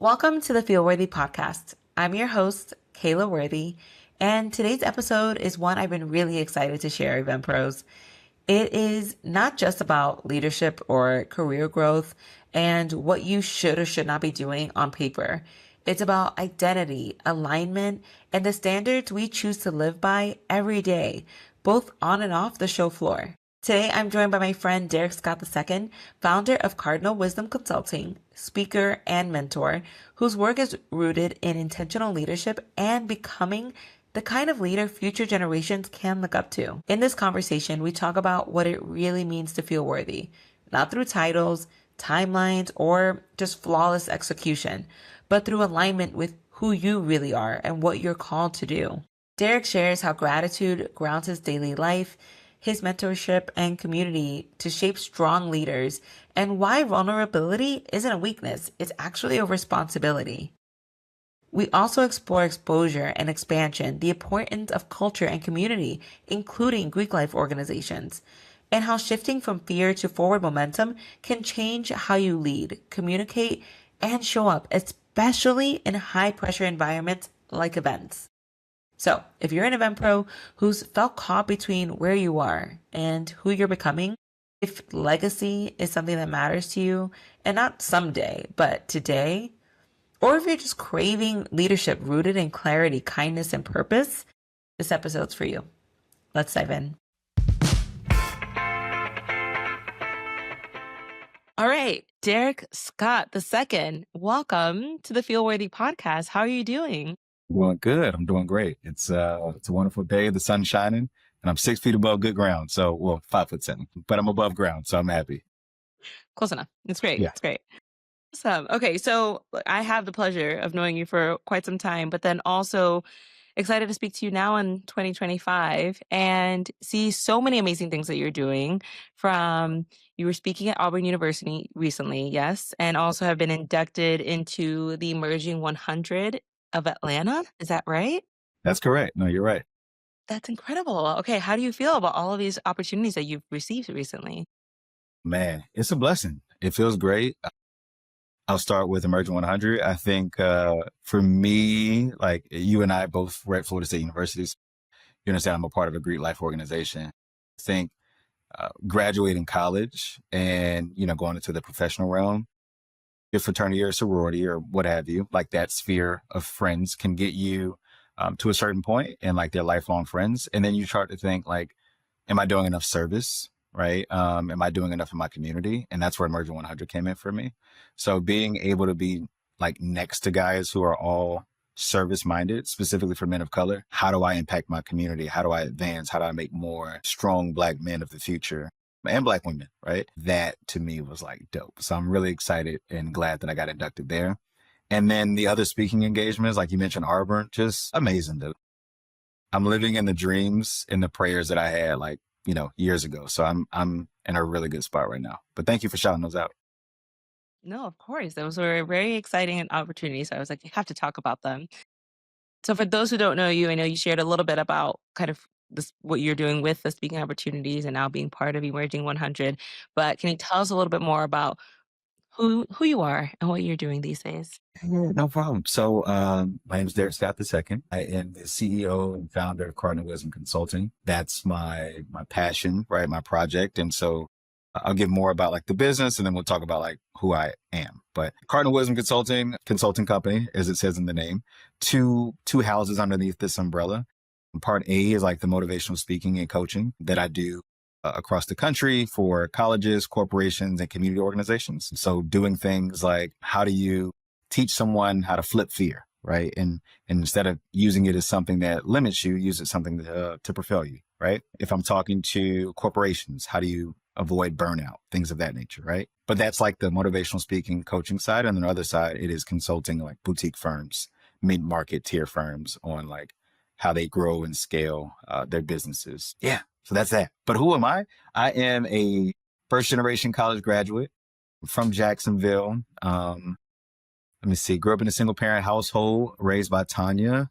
Welcome to the Feel Worthy podcast. I'm your host, Kayla Worthy, and today's episode is one I've been really excited to share, Event Pros. It is not just about leadership or career growth and what you should or should not be doing on paper. It's about identity, alignment, and the standards we choose to live by every day, both on and off the show floor. Today, I'm joined by my friend Derrick Scott II, founder of Cardinal Wisdom Consulting, speaker and mentor, whose work is rooted in intentional leadership and becoming the kind of leader future generations can look up to. In this conversation, we talk about what it really means to feel worthy, not through titles, timelines, or just flawless execution, but through alignment with who you really are and what you're called to do. Derrick shares how gratitude grounds his daily life, his mentorship and community to shape strong leaders, and why vulnerability isn't a weakness, it's actually a responsibility. We also explore exposure and expansion, the importance of culture and community, including Greek life organizations, and how shifting from fear to forward momentum can change how you lead, communicate, and show up, especially in high pressure environments like events. So, if you're an event pro who's felt caught between where you are and who you're becoming, if legacy is something that matters to you, and not someday, but today, or if you're just craving leadership rooted in clarity, kindness, and purpose, this episode's for you. Let's dive in. All right, Derrick Scott II, welcome to the Feel Worthy podcast. How are you doing? Doing good. I'm doing great. It's a wonderful day. The sun's shining and I'm 6 feet above good ground. So, well, 5'7", but I'm above ground. So I'm happy. Close enough. It's great. Yeah. It's great. Awesome. Okay, so I have the pleasure of knowing you for quite some time, but then also excited to speak to you now in 2025 and see so many amazing things that you're doing. From you were speaking at Auburn University recently, yes, and also have been inducted into the Emerging 100 of Atlanta. Is that right? That's correct. No, you're right. That's incredible. Okay, how do you feel about all of these opportunities that you've received recently? Man, it's a blessing. It feels great. I'll start with Emerging 100. I think for me, like you and I both were at Florida State Universities. You understand I'm a part of a Greek life organization. I think graduating college and, going into the professional realm, your fraternity or sorority or what have you, like that sphere of friends can get you to a certain point and like they're lifelong friends. And then you start to think like, am I doing enough service? Right? Am I doing enough in my community? And that's where Emerging 100 came in for me. So being able to be like next to guys who are all service minded, specifically for men of color, how do I impact my community? How do I advance? How do I make more strong Black men of the future? And Black women, right? That to me was like dope. So I'm really excited and glad that I got inducted there. And then the other speaking engagements, like you mentioned, Auburn, just amazing, dude. I'm living in the dreams and the prayers that I had like, years ago. So I'm in a really good spot right now. But thank you for shouting those out. No, of course. Those were very exciting opportunities. I was like, you have to talk about them. So for those who don't know you, I know you shared a little bit about kind of this, what you're doing with the speaking opportunities and now being part of Emerging 100. But can you tell us a little bit more about who you are and what you're doing these days? Yeah, no problem. So my name is Derrick Scott II. I am the CEO and founder of Cardinal Wisdom Consulting. That's my passion, right? My project. And so I'll give more about like the business and then we'll talk about like who I am. But Cardinal Wisdom consulting company, as it says in the name, two houses underneath this umbrella. Part A is like the motivational speaking and coaching that I do across the country for colleges, corporations, and community organizations. So doing things like how do you teach someone how to flip fear, right? And instead of using it as something that limits you, use it as something to propel you, right? If I'm talking to corporations, how do you avoid burnout, things of that nature, right? But that's like the motivational speaking coaching side. And then the other side, it is consulting like boutique firms, mid-market tier firms on like how they grow and scale their businesses. Yeah. So that's that. But who am I? I am a first generation college graduate from Jacksonville. Let me see, grew up in a single parent household, raised by Tanya,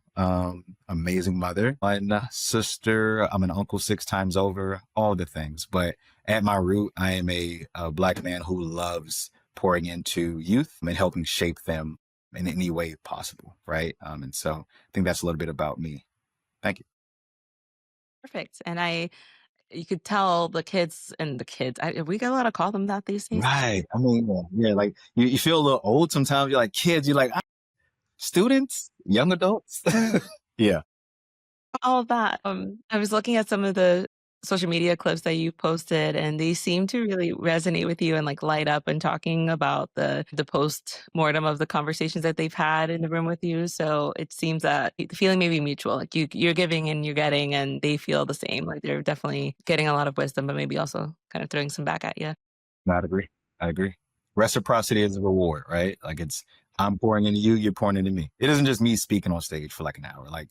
amazing mother. And sister, I'm an uncle 6 times over, all the things. But at my root, I am a Black man who loves pouring into youth and helping shape them in any way possible. Right. And so I think that's a little bit about me. Thank you. Perfect. And you could tell we got a lot to call them that these days. Right. I mean, yeah, like you feel a little old sometimes. You're like kids, you're like students, young adults. Yeah. All of that. I was looking at some of the social media clips that you posted, and they seem to really resonate with you and like light up and talking about the post mortem of the conversations that they've had in the room with you. So it seems that the feeling may be mutual. Like you're giving and you're getting, and they feel the same. Like they're definitely getting a lot of wisdom, but maybe also kind of throwing some back at you. I agree. I agree. Reciprocity is a reward, right? Like I'm pouring into you, you're pouring into me. It isn't just me speaking on stage for like an hour. Like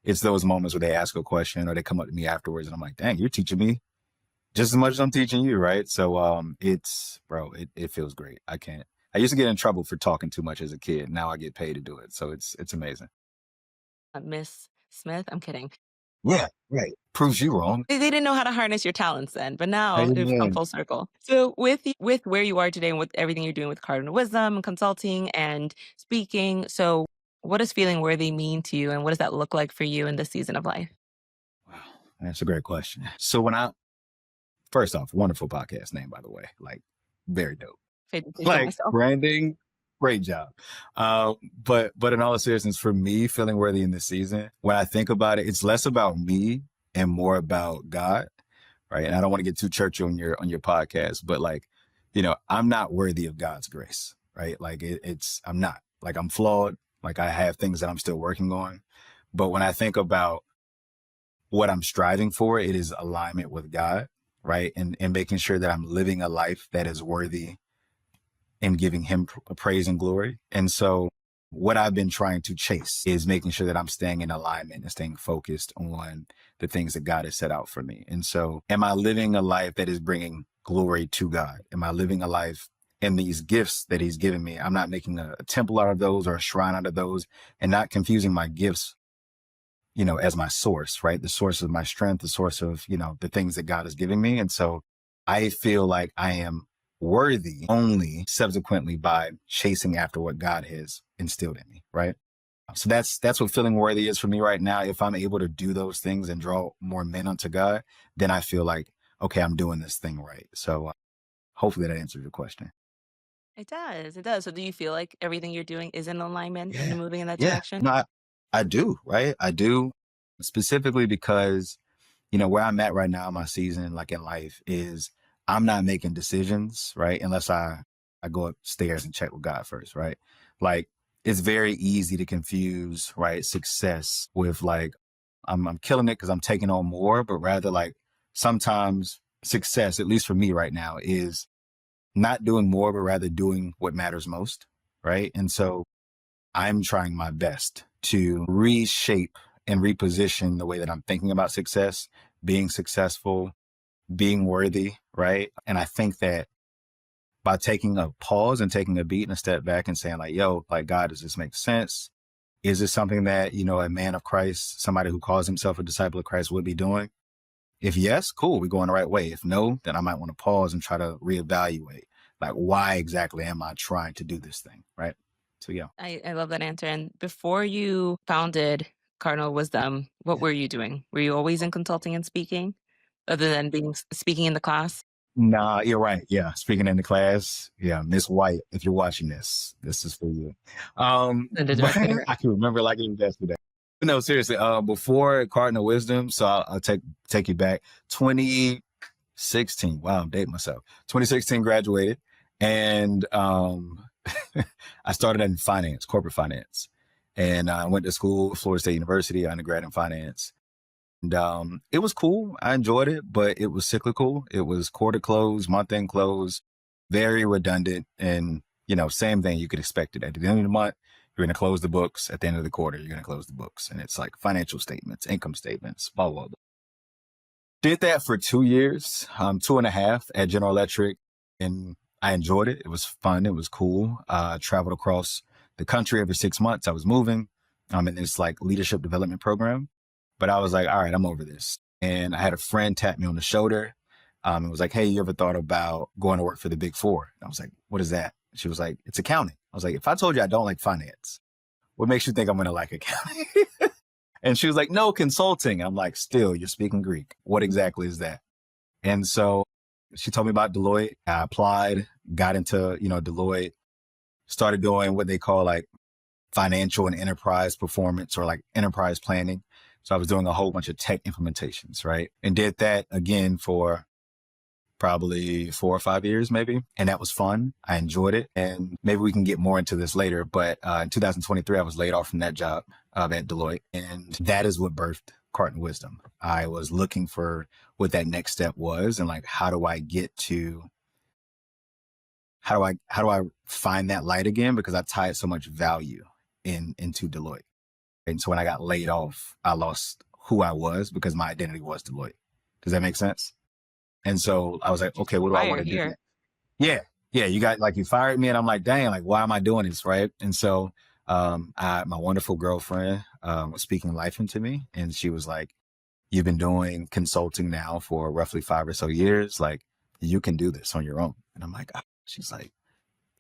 it's those moments where they ask a question or they come up to me afterwards and I'm like, dang, you're teaching me just as much as I'm teaching you, right? So it feels great. I used to get in trouble for talking too much as a kid. Now I get paid to do it. So it's amazing. Miss Smith, I'm kidding. Yeah, right. Proves you wrong. They didn't know how to harness your talents then, but now they've come Amen. full circle. So with where you are today and with everything you're doing with Cardinal Wisdom and consulting and speaking, so what does feeling worthy mean to you and what does that look like for you in this season of life? Wow. That's a great question. So first off, wonderful podcast name, by the way. Like very dope. If I do say so Like myself. branding, great job. But in all seriousness, for me, feeling worthy in this season, when I think about it, it's less about me and more about God, right? And I don't want to get too churchy on your podcast, but like, I'm not worthy of God's grace, right? Like I'm not. Like I'm flawed. Like I have things that I'm still working on. But when I think about what I'm striving for, it is alignment with God, right? And making sure that I'm living a life that is worthy and giving him praise and glory. And so what I've been trying to chase is making sure that I'm staying in alignment and staying focused on the things that God has set out for me. And so am I living a life that is bringing glory to God? Am I living a life in these gifts that he's given me? I'm not making a temple out of those or a shrine out of those and not confusing my gifts, as my source, right? The source of my strength, the source of, the things that God is giving me. And so I feel like I am worthy only subsequently by chasing after what God has instilled in me, right? So that's what feeling worthy is for me right now. If I'm able to do those things and draw more men unto God, then I feel like, okay, I'm doing this thing right. So hopefully that answers your question. It does. It does. So do you feel like everything you're doing is in alignment and Yeah. moving in that Yeah. direction? No, I do, right? I do specifically because where I'm at right now in my season, like in life, is I'm not making decisions, right? Unless I go upstairs and check with God first, right? Like it's very easy to confuse, right, success with like I'm killing it because I'm taking on more, but rather like sometimes success, at least for me right now, is not doing more, but rather doing what matters most, right? And so I'm trying my best to reshape and reposition the way that I'm thinking about success, being successful, being worthy, right? And I think that by taking a pause and taking a beat and a step back and saying like, yo, like God, does this make sense? Is this something that, a man of Christ, somebody who calls himself a disciple of Christ would be doing? If yes, cool, we're going the right way. If no, then I might want to pause and try to reevaluate like why exactly am I trying to do this thing, right? So yeah. I love that answer. And before you founded Cardinal Wisdom, what were you doing? Were you always in consulting and speaking, other than speaking in the class? Nah, you're right. Yeah. Speaking in the class. Yeah. Miss White, if you're watching this is for you. And the But director. I can remember like it was yesterday. No, seriously. Before Cardinal Wisdom, so I'll take you back. 2016. Wow, I'm dating myself. 2016 graduated. And I started in finance, corporate finance. And I went to school, Florida State University, undergrad in finance. And it was cool. I enjoyed it, but it was cyclical. It was quarter close, month end close, very redundant. And, same thing you could expect it. At the end of the month, you're going to close the books. At the end of the quarter, you're going to close the books. And it's like financial statements, income statements, blah, blah, blah. Did that for 2 years, 2.5 at General Electric. And I enjoyed it. It was fun. It was cool. Traveled across the country every 6 months. I was moving in this like leadership development program. But I was like, all right, I'm over this. And I had a friend tap me on the shoulder. And was like, hey, you ever thought about going to work for the Big Four? And I was like, what is that? She was like, it's accounting. I was like, if I told you I don't like finance, what makes you think I'm going to like accounting? And she was like, no, consulting. I'm like, still, you're speaking Greek. What exactly is that? And so she told me about Deloitte. I applied, got into, Deloitte, started doing what they call like financial and enterprise performance or like enterprise planning. So I was doing a whole bunch of tech implementations, right? And did that again for probably 4 or 5 years, maybe. And that was fun. I enjoyed it. And maybe we can get more into this later. But in 2023, I was laid off from that job at Deloitte. And that is what birthed Carton Wisdom. I was looking for what that next step was and like, how do I find that light again? Because I tied so much value into Deloitte. And so when I got laid off, I lost who I was because my identity was Deloitte. Does that make sense? And so I was like, okay, what do I want Fire to do here. next? Yeah. Yeah. You got like, you fired me and I'm like, dang, like, why am I doing this? Right. And so, my wonderful girlfriend, was speaking life into me and she was like, you've been doing consulting now for roughly 5 or so years. Like you can do this on your own. And I'm like, ah. She's like,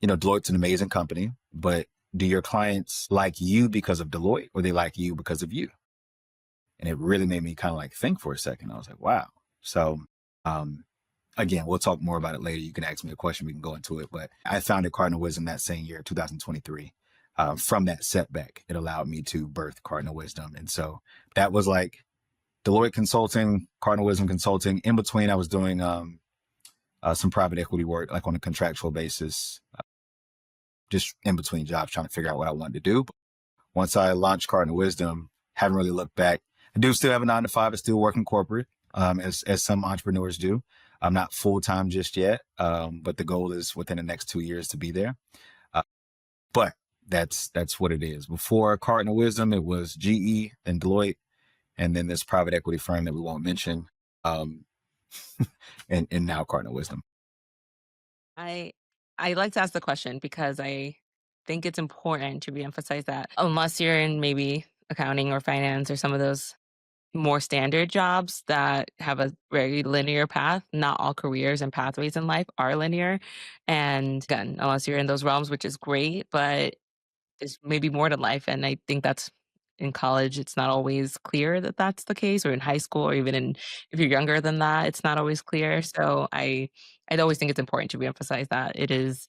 Deloitte's an amazing company, but do your clients like you because of Deloitte or they like you because of you? And it really made me kind of like think for a second. I was like, wow. So, um, again, we'll talk more about it later. You can ask me a question. We can go into it. But I founded Cardinal Wisdom that same year, 2023. From that setback, it allowed me to birth Cardinal Wisdom. And so that was like Deloitte Consulting, Cardinal Wisdom Consulting. In between, I was doing some private equity work, like on a contractual basis, just in between jobs, trying to figure out what I wanted to do. But once I launched Cardinal Wisdom, haven't really looked back. I do still have a 9 to 5. I still work in corporate, as some entrepreneurs do. I'm not full time just yet, but the goal is within the next 2 years to be there. Uh, but that's what it is. Before Cardinal Wisdom, it was GE and Deloitte, and then this private equity firm that we won't mention, um, and now Cardinal Wisdom. I I like to ask the question because I think it's important to reemphasize that unless you're in maybe accounting or finance or some of those more standard jobs that have a very linear path, not all careers and pathways in life are linear. And again, unless you're in those realms, which is great, but there's maybe more to life, and I think that's in college, it's not always clear that that's the case, or in high school, or even in if you're younger than that, it's not always clear. So I'd always think it's important to reemphasize that it's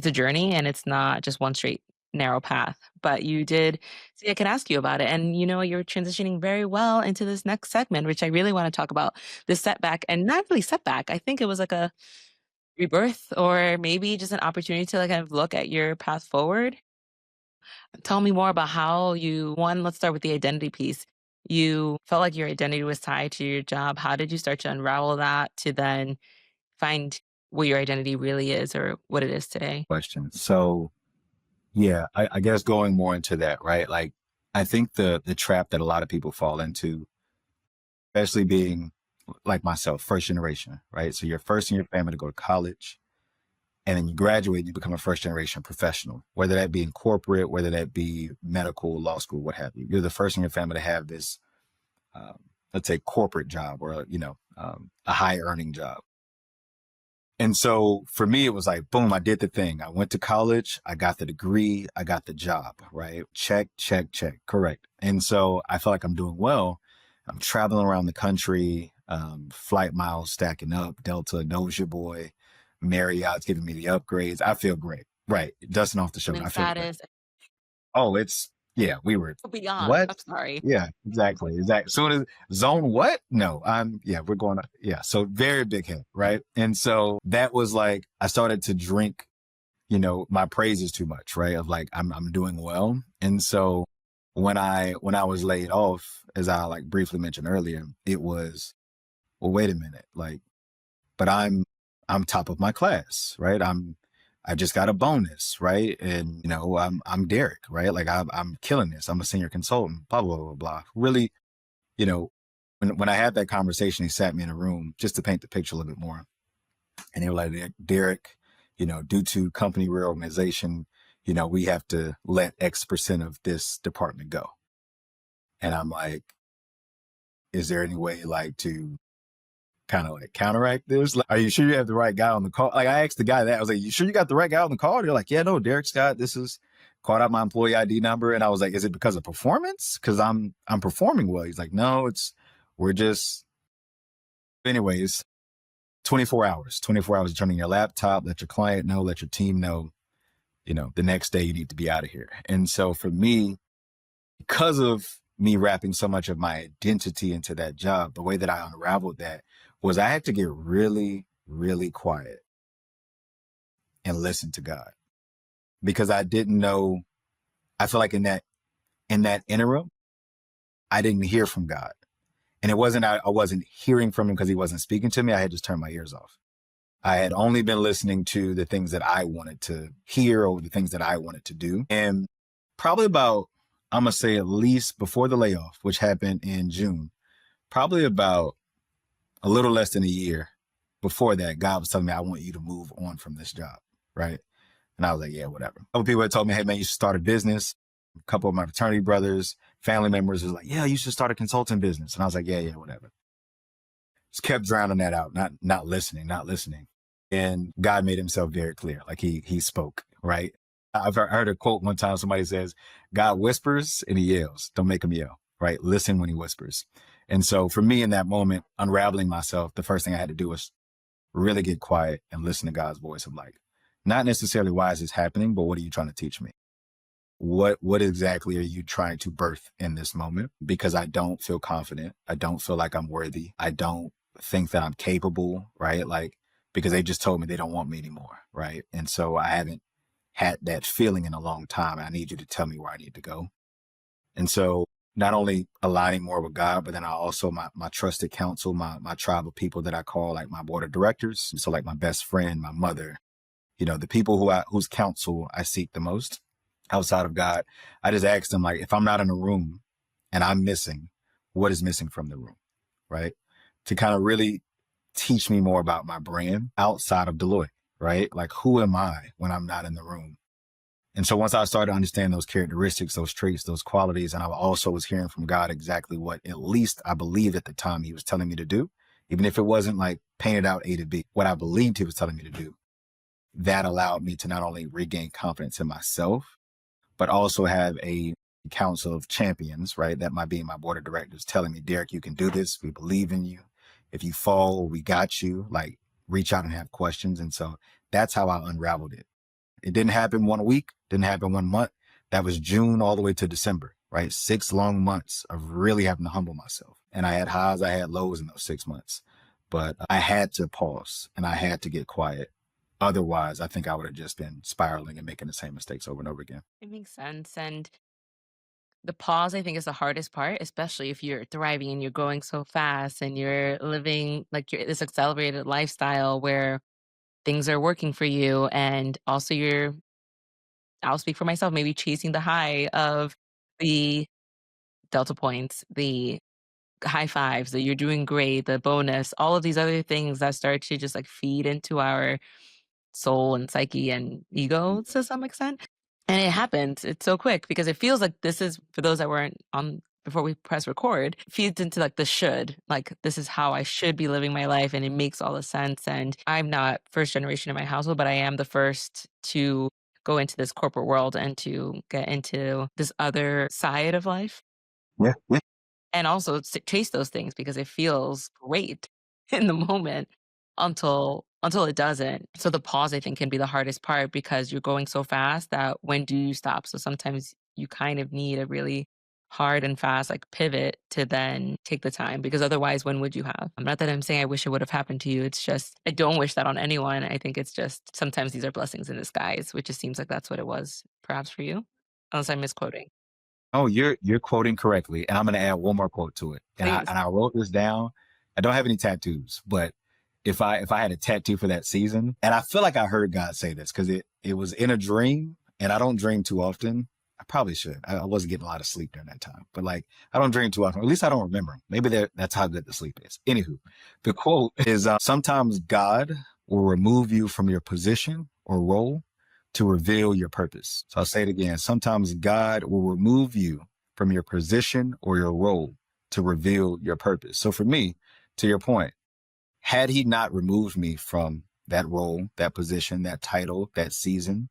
a journey and it's not just one straight narrow path. But you did see, I can ask you about it, and you're transitioning very well into this next segment, which I really want to talk about this setback, and not really setback. I think it was like a rebirth, or maybe just an opportunity to like kind of look at your path forward. Tell me more about how let's start with the identity piece. You felt like your identity was tied to your job. How did you start to unravel that to then find what your identity really is or what it is today? Question. So yeah, I guess going more into that, right? Like I think the trap that a lot of people fall into, especially being like myself, first generation, right? So you're first in your family to go to college and then you graduate and you become a first generation professional, whether that be in corporate, whether that be medical, law school, what have you. You're the first in your family to have this, um, let's say corporate job or, a high earning job. And so for me, it was like, boom, I did the thing. I went to college, I got the degree, I got the job, right? Check, check, check. Correct. And so I feel like I'm doing well. I'm traveling around the country, flight miles stacking up, Delta, knows your boy, Marriott's giving me the upgrades. I feel great. Right. Dusting off the show. And I feel great. status Oh, yeah, we were, beyond. what? I'm sorry. Yeah, exactly. Exactly. Soon as zone what? No, yeah, we're going to, yeah. So very big hit. Right. And so that was like, I started to drink, my praises too much, right? Of like, I'm doing well. And so when I was laid off, as I like briefly mentioned earlier, it was, well, wait a minute. Like, but I'm top of my class, right? I just got a bonus, right? And I'm Derrick, right? Like I'm killing this. I'm a senior consultant, blah blah blah blah. Really, you know, when I had that conversation, he sat me in a room just to paint the picture a little bit more, and they were like, Derrick, due to company reorganization, we have to let X% of this department go. And I'm like, is there any way like to kind of like counteract this? Like, are you sure you have the right guy on the call? Like I asked the guy that, I was like, you sure you got the right guy on the call? They're like, yeah, no, Derrick Scott, this is called out my employee ID number. And I was like, is it because of performance? Cause I'm performing well. He's like, no, we're just, anyways, 24 hours turning your laptop, let your client know, let your team know, the next day you need to be out of here. And so for me, because of me wrapping so much of my identity into that job, the way that I unraveled that was I had to get really, really quiet and listen to God, because I didn't know. I feel like in that interim, I didn't hear from God. And it wasn't, I wasn't hearing from him because he wasn't speaking to me. I had just turned my ears off. I had only been listening to the things that I wanted to hear or the things that I wanted to do. And probably about, I'm going to say at least before the layoff, which happened in June, probably about a little less than a year before that, God was telling me, I want you to move on from this job. Right. And I was like, yeah, whatever. A couple people had told me, hey man, you should start a business. A couple of my fraternity brothers, family members was like, yeah, you should start a consulting business. And I was like, yeah, whatever. Just kept drowning that out, not listening. And God made himself very clear. Like he spoke, right? I've heard a quote one time, somebody says, God whispers and he yells. Don't make him yell, right? Listen when he whispers. And so for me in that moment, unraveling myself, the first thing I had to do was really get quiet and listen to God's voice of like, not necessarily why is this happening, but what are you trying to teach me? What exactly are you trying to birth in this moment? Because I don't feel confident. I don't feel like I'm worthy. I don't think that I'm capable, right? Like, because they just told me they don't want me anymore, right? And so I haven't had that feeling in a long time. I need you to tell me where I need to go. And so not only aligning more with God, but then I also, my trusted counsel, my tribe of people that I call like my board of directors. So like my best friend, my mother, the people whose counsel I seek the most outside of God. I just asked them, like, if I'm not in a room and I'm missing, what is missing from the room, right? To kind of really teach me more about my brand outside of Deloitte, right? Like, who am I when I'm not in the room? And so once I started to understand those characteristics, those traits, those qualities, and I also was hearing from God exactly what at least I believed at the time he was telling me to do, even if it wasn't like painted out A to B, what I believed he was telling me to do, that allowed me to not only regain confidence in myself, but also have a council of champions, right? That might be my board of directors telling me, Derrick, you can do this. We believe in you. If you fall, we got you. Like, reach out and have questions. And so that's how I unraveled it. It didn't happen 1 week, didn't happen 1 month. That was June all the way to December, right? 6 long months of really having to humble myself. And I had highs, I had lows in those 6 months, but I had to pause and I had to get quiet. Otherwise, I think I would have just been spiraling and making the same mistakes over and over again. It makes sense. And the pause, I think, is the hardest part, especially if you're thriving and you're going so fast and you're living like this accelerated lifestyle where things are working for you. And also, I'll speak for myself, maybe chasing the high of the Delta points, the high fives, that you're doing great, the bonus, all of these other things that start to just like feed into our soul and psyche and ego to some extent. And it happens. It's so quick because it feels like this is, for those that weren't on before we press record, feeds into like the should, like this is how I should be living my life. And it makes all the sense. And I'm not first generation in my household, but I am the first to go into this corporate world and to get into this other side of life Yeah. Yeah. and also chase those things because it feels great in the moment until it doesn't. So the pause, I think, can be the hardest part because you're going so fast that when do you stop? So sometimes you kind of need a really hard and fast like pivot to then take the time because otherwise when would you have? Not that I'm saying I wish it would have happened to you. It's just I don't wish that on anyone. I think it's just sometimes these are blessings in disguise, which just seems like that's what it was perhaps for you. Unless I'm misquoting. Oh, you're quoting correctly, and I'm going to add one more quote to it. And I Please. and I wrote this down. I don't have any tattoos, but if I had a tattoo for that season, and I feel like I heard God say this because it was in a dream, and I don't dream too often. I probably should. I wasn't getting a lot of sleep during that time, but like I don't dream too often. Or at least I don't remember. Maybe that's how good the sleep is. Anywho, the quote is: sometimes God will remove you from your position or role to reveal your purpose. So I'll say it again. Sometimes God will remove you from your position or your role to reveal your purpose. So for me, to your point, Had he not removed me from that role, that position, that title, that season,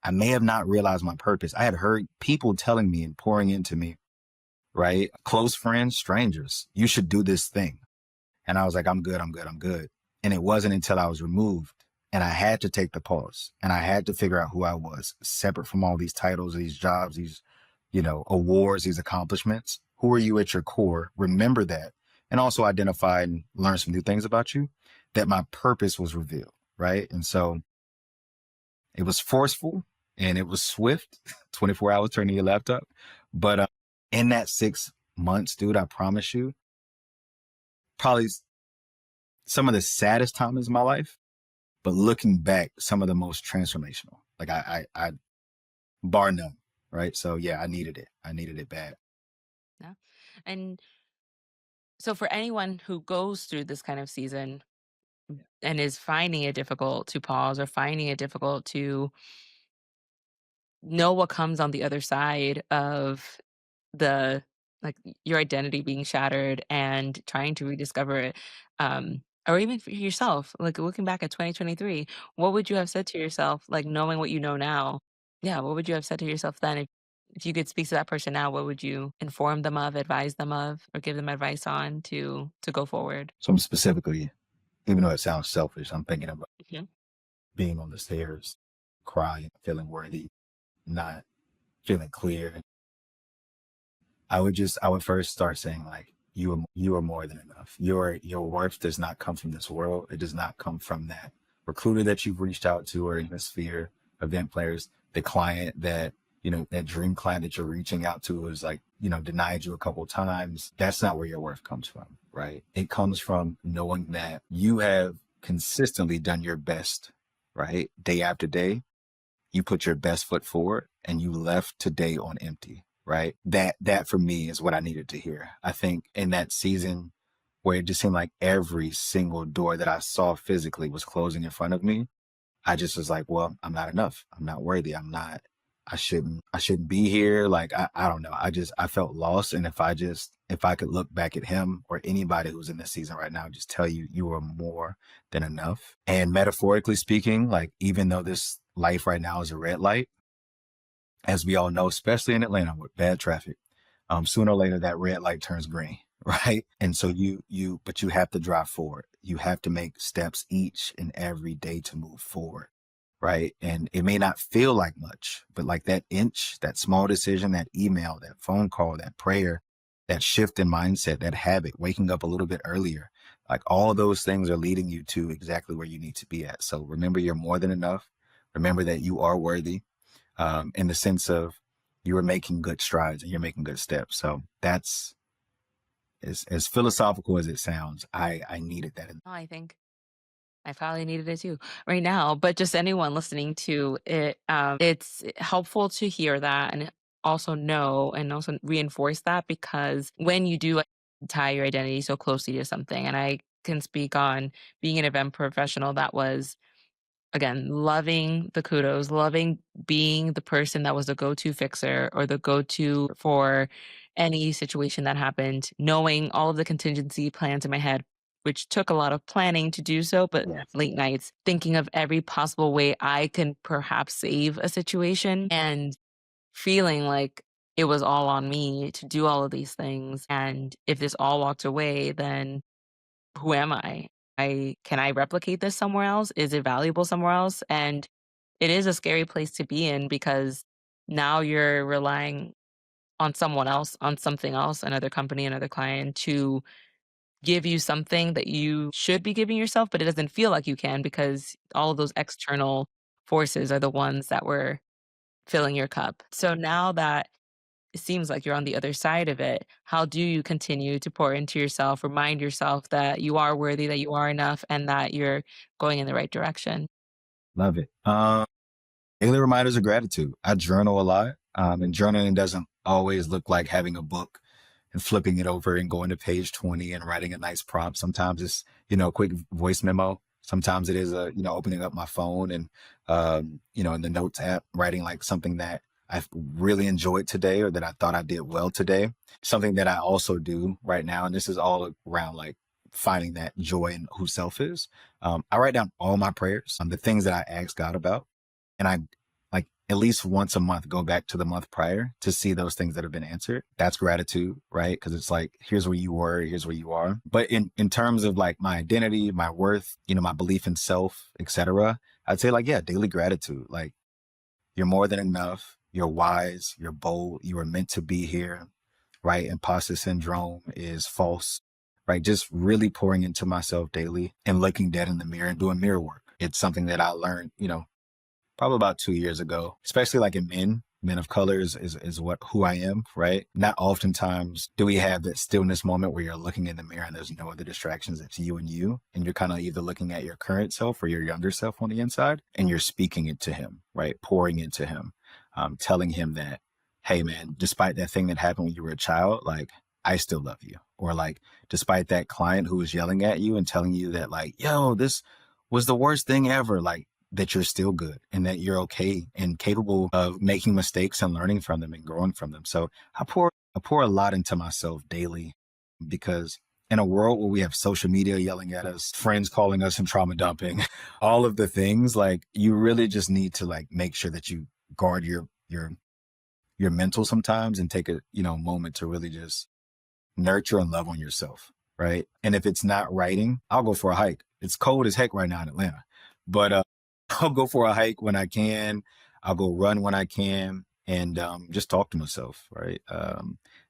I may have not realized my purpose. I had heard people telling me and pouring into me, right? Close friends, strangers, you should do this thing. And I was like, I'm good, I'm good, I'm good. And it wasn't until I was removed and I had to take the pause and I had to figure out who I was, separate from all these titles, these jobs, these, awards, these accomplishments. Who are you at your core? Remember that. And also identify and learn some new things about you, that my purpose was revealed. Right. And so it was forceful and it was swift, 24 hours turning your laptop. But in that 6 months, dude, I promise you, probably some of the saddest times in my life, but looking back, some of the most transformational. Like I bar none, right? So yeah, I needed it. I needed it bad. Yeah. And so for anyone who goes through this kind of season and is finding it difficult to pause or finding it difficult to know what comes on the other side of the like your identity being shattered and trying to rediscover it, or even for yourself, like looking back at 2023, what would you have said to yourself, like knowing what you know now? Yeah, what would you have said to yourself then if you could speak to that person now? What would you inform them of, advise them of, or give them advice on to go forward? So I'm specifically, even though it sounds selfish, I'm thinking about Mhm. being on the stairs, crying, feeling worthy, not feeling clear. I would first start saying like, you are more than enough. Your worth does not come from this world. It does not come from that recruiter that you've reached out to, or in the sphere, event players, the client that, that dream client that you're reaching out to is like, denied you a couple of times. That's not where your worth comes from, right? It comes from knowing that you have consistently done your best, right? Day after day, you put your best foot forward and you left today on empty, right? That for me is what I needed to hear. I think in that season where it just seemed like every single door that I saw physically was closing in front of me, I just was like, well, I'm not enough. I'm not worthy. I shouldn't be here. Like, I don't know. I felt lost. And if I could look back at him or anybody who's in this season right now, just tell you, you are more than enough. And metaphorically speaking, like, even though this life right now is a red light, as we all know, especially in Atlanta with bad traffic, sooner or later that red light turns green, right? And so but you have to drive forward. You have to make steps each and every day to move forward, right? And it may not feel like much, but like that inch, that small decision, that email, that phone call, that prayer, that shift in mindset, that habit, waking up a little bit earlier, like all those things are leading you to exactly where you need to be at. So remember, you're more than enough. Remember that you are worthy, in the sense of you are making good strides and you're making good steps. So that's as philosophical as it sounds. I needed that. Oh, I think I probably needed it too right now, but just anyone listening to it, it's helpful to hear that and also know and also reinforce that because when you do tie your identity so closely to something, and I can speak on being an event professional that was again, loving the kudos, loving being the person that was the go-to fixer or the go-to for any situation that happened, knowing all of the contingency plans in my head, which took a lot of planning to do so, but Yeah. late nights thinking of every possible way I can perhaps save a situation and feeling like it was all on me to do all of these things. And if this all walked away, then who am I? Can I replicate this somewhere else? Is it valuable somewhere else? And it is a scary place to be in because now you're relying on someone else, on something else, another company, another client to give you something that you should be giving yourself, but it doesn't feel like you can because all of those external forces are the ones that were filling your cup. So now that it seems like you're on the other side of it. How do you continue to pour into yourself, remind yourself that you are worthy, that you are enough, and that you're going in the right direction? Love it. Daily reminders of gratitude. I journal a lot. And journaling doesn't always look like having a book and flipping it over and going to page 20 and writing a nice prompt. Sometimes it's, a quick voice memo. Sometimes it is opening up my phone and, in the notes app, writing like something that I've really enjoyed today or that I thought I did well today. Something that I also do right now, and this is all around like finding that joy in who self is. I write down all my prayers, the things that I ask God about, and I like at least once a month go back to the month prior to see those things that have been answered. That's gratitude, right? Because it's like, here's where you were, here's where you are. But in terms of like my identity, my worth, my belief in self, etc., I'd say like, yeah, daily gratitude. Like, you're more than enough. You're wise. You're bold. You were meant to be here, right? Imposter syndrome is false, right? Just really pouring into myself daily and looking dead in the mirror and doing mirror work. It's something that I learned, probably about 2 years ago, especially like in men of color is who I am, right? Not oftentimes do we have that stillness moment where you're looking in the mirror and there's no other distractions. It's you, and you're kind of either looking at your current self or your younger self on the inside, and you're speaking it to him, right? Pouring into him, telling him that, hey man, despite that thing that happened when you were a child, like, I still love you. Or like, despite that client who was yelling at you and telling you that like, yo, this was the worst thing ever. Like, that you're still good and that you're okay and capable of making mistakes and learning from them and growing from them. So I pour a lot into myself daily, because in a world where we have social media yelling at us, friends calling us and trauma dumping, all of the things, like, you really just need to like make sure that you guard your mental sometimes and take a moment to really just nurture and love on yourself, right? And if it's not writing, I'll go for a hike. It's cold as heck right now in Atlanta, but I'll go for a hike when I can. I'll go run when I can, and just talk to myself, right?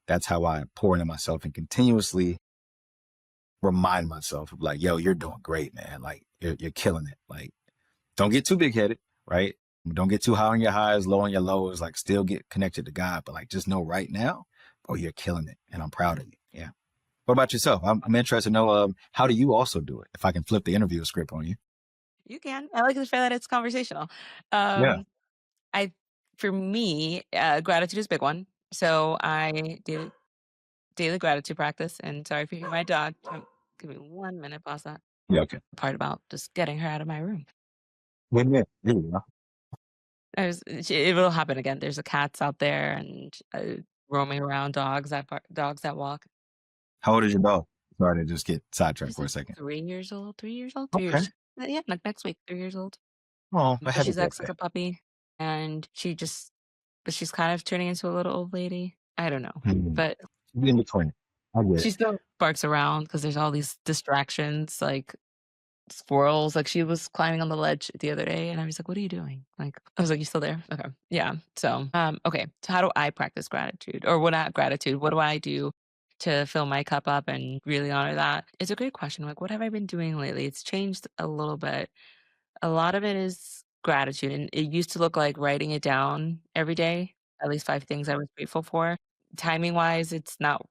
That's how I pour into myself and continuously remind myself of like, yo, you're doing great, man. Like, you're killing it. Like, don't get too big headed, right? Don't get too high on your highs, low on your lows. Like, still get connected to God, but like, just know right now, oh, you're killing it, and I'm proud of you. Yeah. What about yourself? I'm interested to know, how do you also do it? If I can flip the interview script on you. You can. I like the fact that it's conversational. Yeah. I For me, gratitude is a big one. So I do daily gratitude practice. And sorry if you hear my dog. Give me 1 minute, pause that Yeah. Okay. part about just getting her out of my room. Yeah. Yeah. There you go. It will happen again. There's a cats out there and roaming around dogs that walk. How old is your dog? Sorry to just get sidetracked She's for a like second. 3 years old, 3 years old, Okay. Yeah, like next week, 3 years old. Oh, a But happy she's acts like birthday. a puppy, and but she's kind of turning into a little old lady. I don't know, Hmm. but In between. I get it. she still barks around because there's all these distractions, like squirrels. Like she was climbing on the ledge the other day, and I was like, "What are you doing?" Like I was like, "You still there?" Okay, yeah. So, okay. So how do I practice gratitude, or what? Not gratitude. What do I do to fill my cup up and really honor that? It's a great question. Like, what have I been doing lately? It's changed a little bit. A lot of it is gratitude, and it used to look like writing it down every day, at least 5 things I was grateful for. Timing-wise, it's not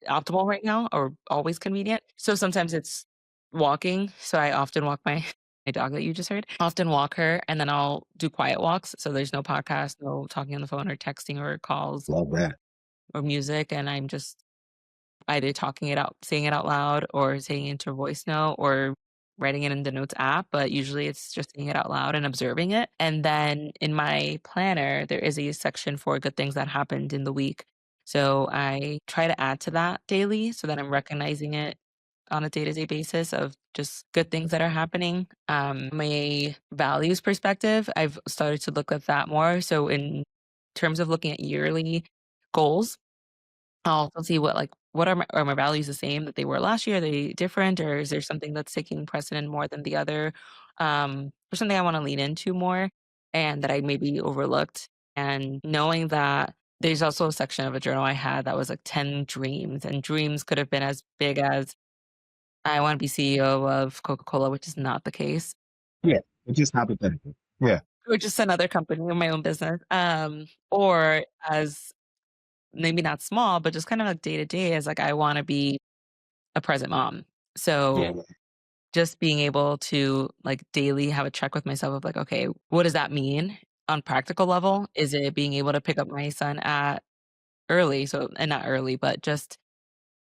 optimal right now or always convenient, so sometimes it's walking, so I often walk my my dog that you just heard, often walk her, and then I'll do quiet walks, so there's no podcast, no talking on the phone or texting or calls Love that. or music, and I'm just either talking it out, saying it out loud, or saying it into a voice note, or writing it in the notes app, but usually it's just saying it out loud and observing it. And then in my planner, there is a section for good things that happened in the week. So I try to add to that daily so that I'm recognizing it on a day-to-day basis of just good things that are happening. My values perspective, I've started to look at that more. So in terms of looking at yearly goals, I'll also see what are my values the same that they were last year? Are they different, or is there something that's taking precedent more than the other? Or something I wanna lean into more and that I maybe overlooked, and knowing that there's also a section of a journal I had that was like 10 dreams, and dreams could have been as big as, "I wanna be CEO of Coca-Cola," which is not the case, Yeah. It's just hypothetical. Yeah. or just another company or my own business, or as maybe not small, but just kind of like day to day as like, I wanna be a present mom. So Yeah. just being able to like daily have a check with myself of like, okay, what does that mean on practical level? Is it being able to pick up my son at early? So, and not early, but just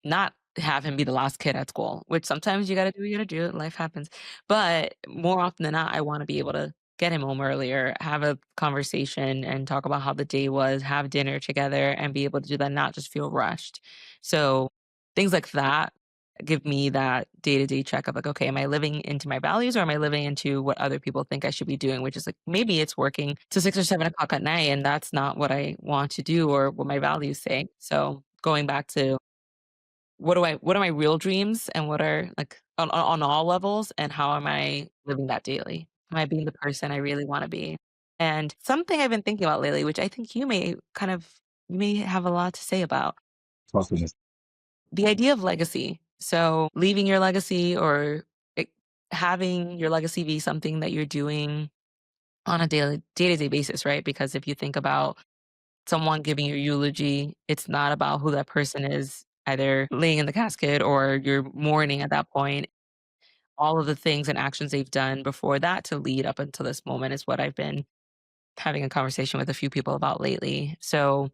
not have him be the last kid at school, which sometimes you gotta do what you gotta do, life happens. But more often than not, I wanna be able to get him home earlier, have a conversation and talk about how the day was, have dinner together and be able to do that, not just feel rushed. So things like that give me that day-to-day check of like, okay, am I living into my values or am I living into what other people think I should be doing? Which is like maybe it's working to 6 or 7 o'clock at night, and that's not what I want to do or what my values say. So going back to what are my real dreams and what are like on all levels and how am I living that daily? Am I being the person I really want to be? And something I've been thinking about lately, which I think you may have a lot to say about, Possibly. the idea of legacy. So leaving your legacy or it, having your legacy be something that you're doing on a day-to-day basis, right? Because if you think about someone giving your eulogy, it's not about who that person is either laying in the casket or you're mourning at that point. All of the things and actions they've done before that to lead up until this moment is what I've been having a conversation with a few people about lately. So,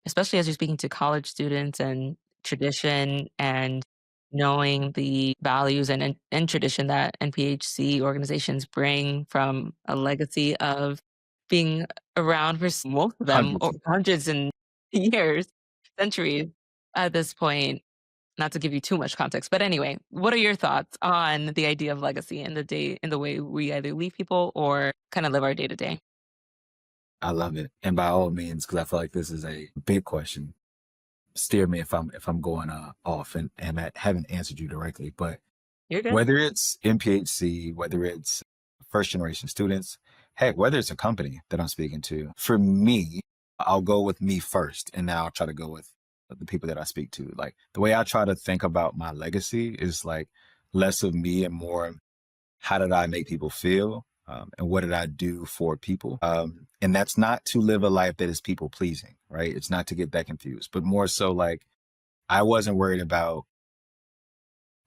especially as you're speaking to college students and tradition and knowing the values and tradition that NPHC organizations bring from a legacy of being around for most of them Hundreds. hundreds and years, centuries at this point. Not to give you too much context, but anyway, what are your thoughts on the idea of legacy and the way we either leave people or kind of live our day to day? I love it. And by all means, because I feel like this is a big question. Steer me if I'm going off and I haven't answered you directly. But You're good. whether it's MPHC, whether it's first generation students, heck, whether it's a company that I'm speaking to, for me, I'll go with me first, and then I'll try to go with the people that I speak to. Like the way I try to think about my legacy is like less of me and more how did I make people feel? And what did I do for people? And that's not to live a life that is people pleasing, right? It's not to get that confused, but more so like I wasn't worried about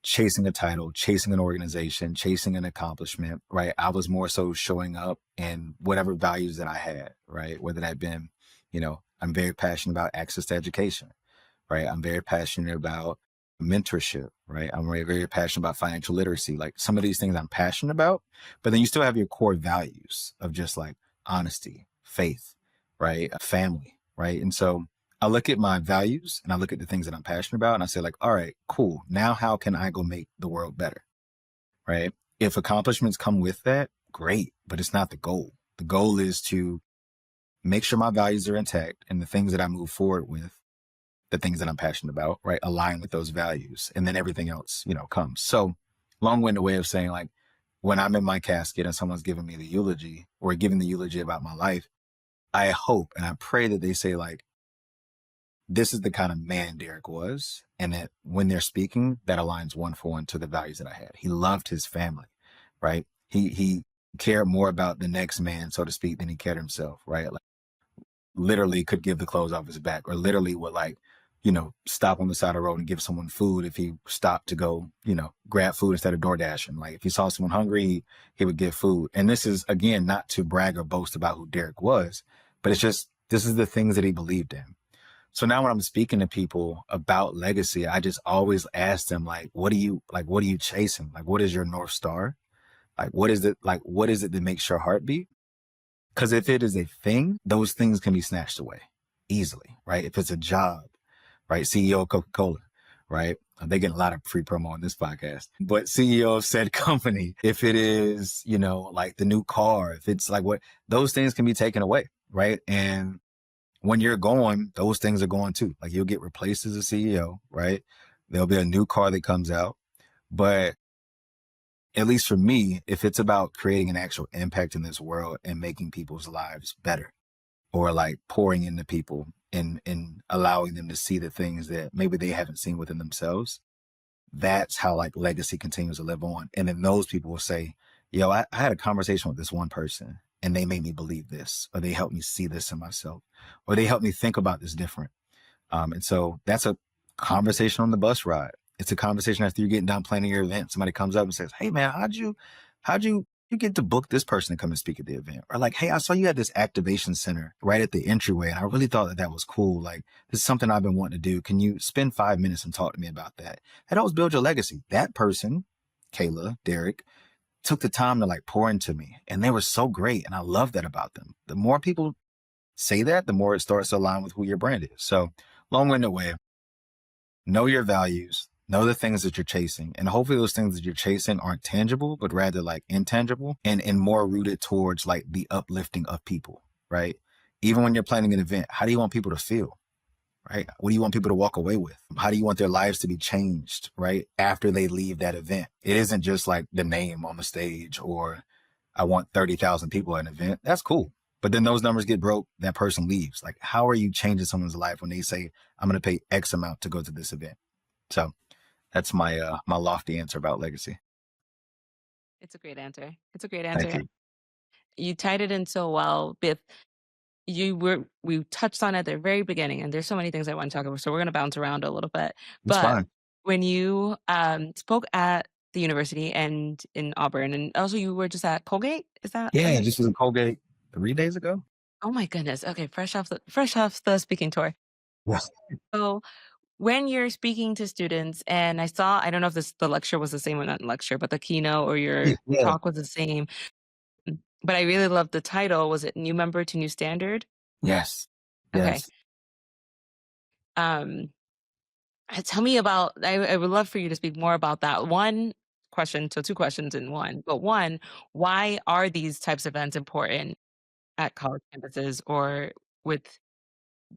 chasing a title, chasing an organization, chasing an accomplishment, right? I was more so showing up in whatever values that I had, right? Whether that been, I'm very passionate about access to education, right? I'm very passionate about mentorship, right? I'm very passionate about financial literacy. Like some of these things I'm passionate about, but then you still have your core values of just like honesty, faith, right? Family, right? And so I look at my values and I look at the things that I'm passionate about and I say like, all right, cool. Now how can I go make the world better, right? If accomplishments come with that, great, but it's not the goal. The goal is to make sure my values are intact and the things that I move forward with, the things that I'm passionate about, right, align with those values. And then everything else, comes. So long-winded way of saying like, when I'm in my casket and someone's giving me the eulogy or giving the eulogy about my life, I hope and I pray that they say like, this is the kind of man Derrick was. And that when they're speaking, that aligns one for one to the values that I had. He loved his family, right? He cared more about the next man, so to speak, than he cared himself, right? Like literally could give the clothes off his back or literally would like, stop on the side of the road and give someone food if he stopped to go, grab food instead of door dashing. Like if he saw someone hungry, he would give food. And this is, again, not to brag or boast about who Derrick was, but it's just, this is the things that he believed in. So now when I'm speaking to people about legacy, I just always ask them, like, what are you chasing? Like, what is your North Star? Like, what is it that makes your heart beat? Because if it is a thing, those things can be snatched away easily, right? If it's a job, right? CEO of Coca-Cola, right? They get a lot of free promo on this podcast, but CEO of said company, if it is, like the new car, if it's like those things can be taken away, right? And when you're going, those things are going too. Like you'll get replaced as a CEO, right? There'll be a new car that comes out. But at least for me, if it's about creating an actual impact in this world and making people's lives better or like pouring into people and allowing them to see the things that maybe they haven't seen within themselves, that's how like legacy continues to live on. And then those people will say, yo, I had a conversation with this one person and they made me believe this, or they helped me see this in myself, or they helped me think about this different. And so that's a conversation on the bus ride. It's a conversation after you're getting done planning your event. Somebody comes up and says, hey man, how'd you get to book this person to come and speak at the event? Or like, hey, I saw you at this activation center right at the entryway. And I really thought that was cool. Like, this is something I've been wanting to do. Can you spend 5 minutes and talk to me about that? That helps build your legacy. That person, Kayla, Derrick, took the time to like pour into me and they were so great. And I love that about them. The more people say that, the more it starts to align with who your brand is. So long-winded way, know your values, Know the things that you're chasing. And hopefully those things that you're chasing aren't tangible, but rather like intangible and more rooted towards like the uplifting of people, right? Even when you're planning an event, how do you want people to feel? Right? What do you want people to walk away with? How do you want their lives to be changed, right? After they leave that event. It isn't just like the name on the stage or I want 30,000 people at an event. That's cool. But then those numbers get broke, that person leaves. Like, how are you changing someone's life when they say, I'm going to pay X amount to go to this event? So that's my lofty answer about legacy. It's a great answer. It's a great Thank answer. you. You tied it in so well with we touched on it at the very beginning, and there's so many things I want to talk about, so we're gonna bounce around a little bit. It's But fine. when you spoke at the university and in Auburn, and also you were just at Colgate, is that Yeah, right? this was in Colgate 3 days ago. Oh my goodness. Okay, fresh off the speaking tour. Yes. So when you're speaking to students, and I don't know if the lecture was the same or not lecture, but the keynote or Yeah. your Yeah. talk was the same. But I really loved the title. Was it New Member to New Standard? Yes. Okay. Yes. Um, tell me about, I would love for you to speak more about that. One question, so two questions in one. But one, why are these types of events important at college campuses or with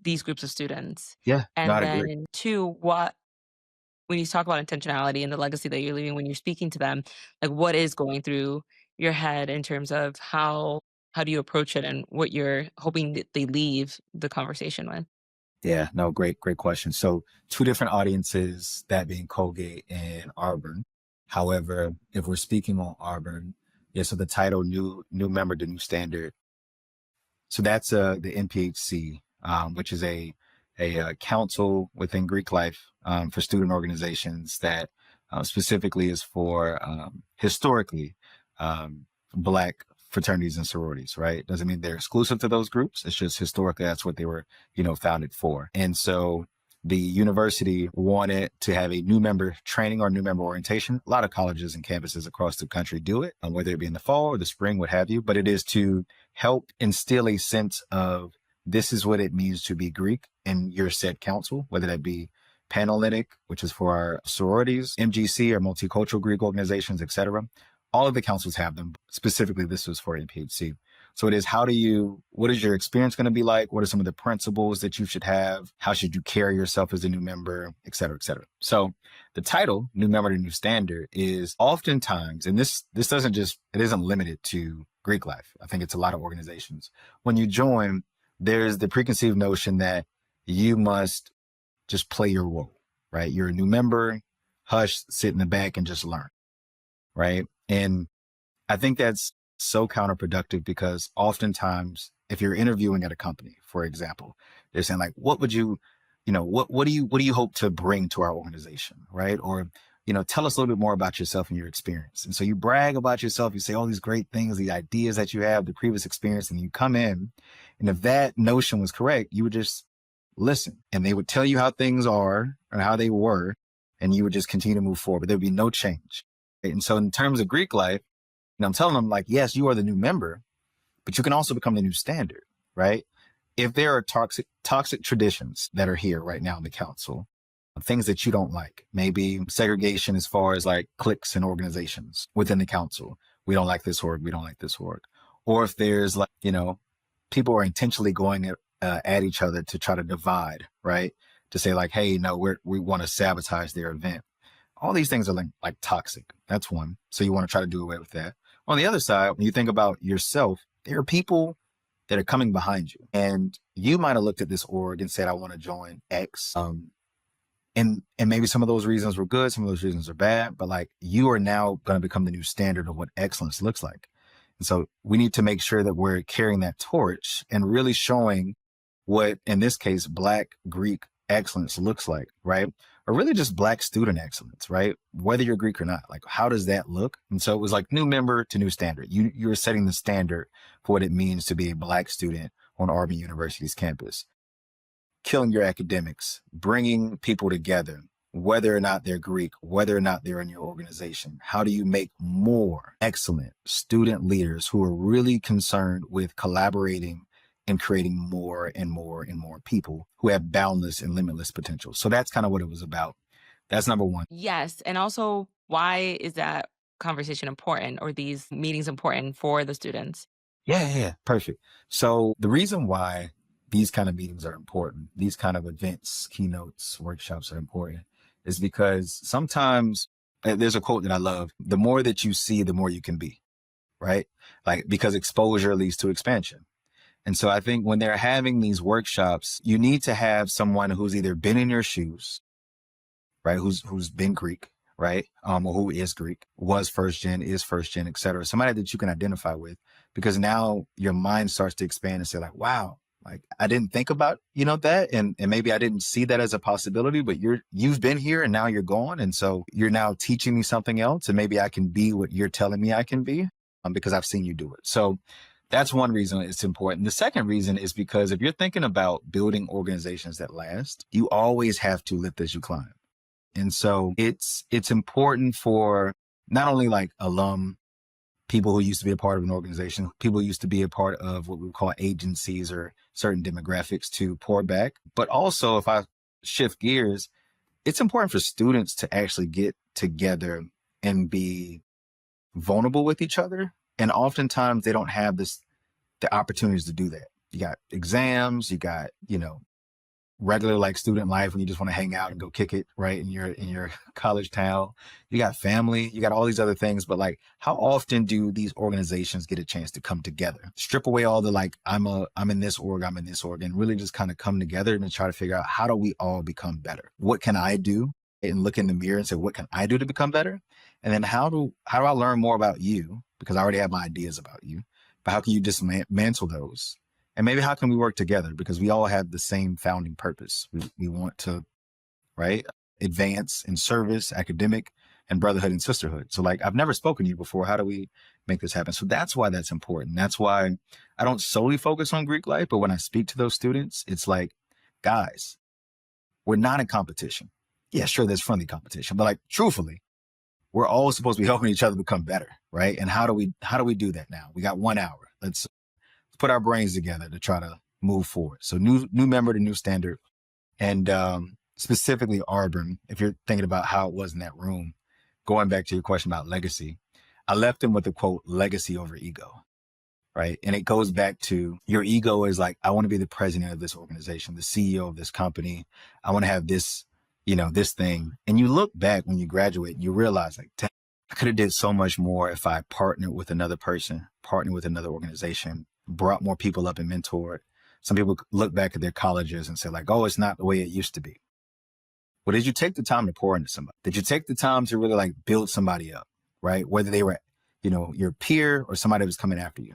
these groups of students? Yeah. No, And I'd agree. then two, when you talk about intentionality and the legacy that you're leaving when you're speaking to them, like what is going through your head in terms of how do you approach it and what you're hoping that they leave the conversation with? Yeah, no, great question. So two different audiences, that being Colgate and Auburn. However, if we're speaking on Auburn, yeah, so the title new member to new standard. So that's the NPHC, which is a council within Greek life for student organizations that specifically is for historically Black fraternities and sororities. Right? Doesn't mean they're exclusive to those groups. It's just historically that's what they were founded for. And so the university wanted to have a new member training or new member orientation. A lot of colleges and campuses across the country do it, whether it be in the fall or the spring, what have you. But it is to help instill a sense of this is what it means to be Greek in your said council, whether that be Panhellenic, which is for our sororities, MGC or multicultural Greek organizations, etc. All of the councils have them. Specifically, this was for NPHC. So it is what is your experience going to be like? What are some of the principles that you should have? How should you carry yourself as a new member, et cetera, et cetera. So the title, New Member to New Standard, is oftentimes, and this it isn't limited to Greek life. I think it's a lot of organizations. When you join, there's the preconceived notion that you must just play your role, right? You're a new member, hush, sit in the back and just learn, right? And I think that's so counterproductive because oftentimes if you're interviewing at a company, for example, they're saying like, what would you, what do you hope to bring to our organization? Right. Or, tell us a little bit more about yourself and your experience. And so you brag about yourself, you say all these great things, the ideas that you have, the previous experience, and you come in. And if that notion was correct, you would just listen and they would tell you how things are or how they were, and you would just continue to move forward. There'd be no change. Right? And so in terms of Greek life, and I'm telling them like, yes, you are the new member, but you can also become the new standard, right? If there are toxic traditions that are here right now in the council, things that you don't like, maybe segregation as far as like cliques and organizations within the council. We don't like this org. We don't like this org. Or if there's like, people are intentionally going at each other to try to divide, right? To say like, hey, no, we want to sabotage their event. All these things are like toxic. That's one. So you want to try to do away with that. On the other side, when you think about yourself, there are people that are coming behind you. And you might have looked at this org and said, I want to join X. And maybe some of those reasons were good, some of those reasons are bad, but like you are now going to become the new standard of what excellence looks like. And so we need to make sure that we're carrying that torch and really showing what, in this case, Black Greek excellence looks like, right? Or really just Black student excellence, right? Whether you're Greek or not, like how does that look? And so it was like new member to new standard. You're setting the standard for what it means to be a Black student on Auburn University's campus. Killing your academics, bringing people together, whether or not they're Greek, whether or not they're in your organization. How do you make more excellent student leaders who are really concerned with collaborating and creating more and more and more people who have boundless and limitless potential? So that's kind of what it was about. That's number one. Yes, and also, why is that conversation important or these meetings important for the students? Yeah, yeah, yeah. Perfect. So the reason why these kind of meetings are important, these kind of events, keynotes, workshops are important is because sometimes there's a quote that I love. The more that you see, the more you can be, right? Like, because exposure leads to expansion. And so I think when they're having these workshops, you need to have someone who's either been in your shoes, right? Who's been Greek, right? Or who is Greek, was first gen, is first gen, et cetera. Somebody that you can identify with, because now your mind starts to expand and say like, wow, like I didn't think about, that. And maybe I didn't see that as a possibility, but you've been here and now you're gone. And so you're now teaching me something else. And maybe I can be what you're telling me I can be, because I've seen you do it. So that's one reason it's important. The second reason is because if you're thinking about building organizations that last, you always have to lift as you climb. And so it's important for not only like people who used to be a part of an organization, people who used to be a part of what we would call agencies or certain demographics to pour back. But also, if I shift gears, it's important for students to actually get together and be vulnerable with each other. And oftentimes they don't have the opportunities to do that. You got exams, you got, regular like student life when you just want to hang out and go kick it right in your college town. You got family, you got all these other things, but like how often do these organizations get a chance to come together, strip away all the like I'm in this org, I'm in this org, and really just kind of come together and try to figure out how do we all become better? What can I do? And look in the mirror and say, what can I do to become better? And then how do I learn more about you? Because I already have my ideas about you, but how can you dismantle those? And maybe how can we work together? Because we all have the same founding purpose. We want to, right, advance in service, academic, and brotherhood and sisterhood. So like, I've never spoken to you before. How do we make this happen? So that's why that's important. That's why I don't solely focus on Greek life, but when I speak to those students, it's like, guys, we're not in competition. Yeah, sure, there's friendly competition, but like, truthfully, we're all supposed to be helping each other become better, right? And how do we do that now? We got 1 hour. Let's put our brains together to try to move forward. So new member to new standard. And specifically Auburn, if you're thinking about how it was in that room, going back to your question about legacy, I left him with the quote, legacy over ego, right? And it goes back to your ego is like, I want to be the president of this organization, the CEO of this company. I want to have this, this thing. And you look back when you graduate and you realize like, "Damn, I could have did so much more if I partnered with another person, partnered with another organization, brought more people up and mentored." Some people look back at their colleges and say like, oh, it's not the way it used to be. Well, did you take the time to pour into somebody? Did you take the time to really like build somebody up, right? Whether they were, your peer or somebody that was coming after you.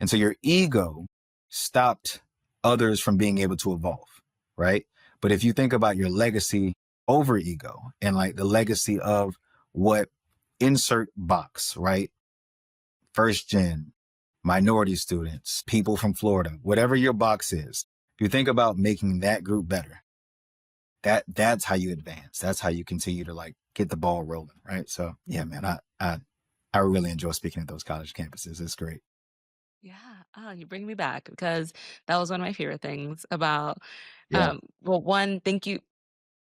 And so your ego stopped others from being able to evolve, right? But if you think about your legacy over ego and like the legacy of what insert box, right? First gen, minority students, people from Florida, whatever your box is, if you think about making that group better, that's how you advance. That's how you continue to like get the ball rolling, right? So yeah, man, I really enjoy speaking at those college campuses. It's great. Yeah. Oh, you bring me back because that was one of my favorite things about, Yeah, well, one, thank you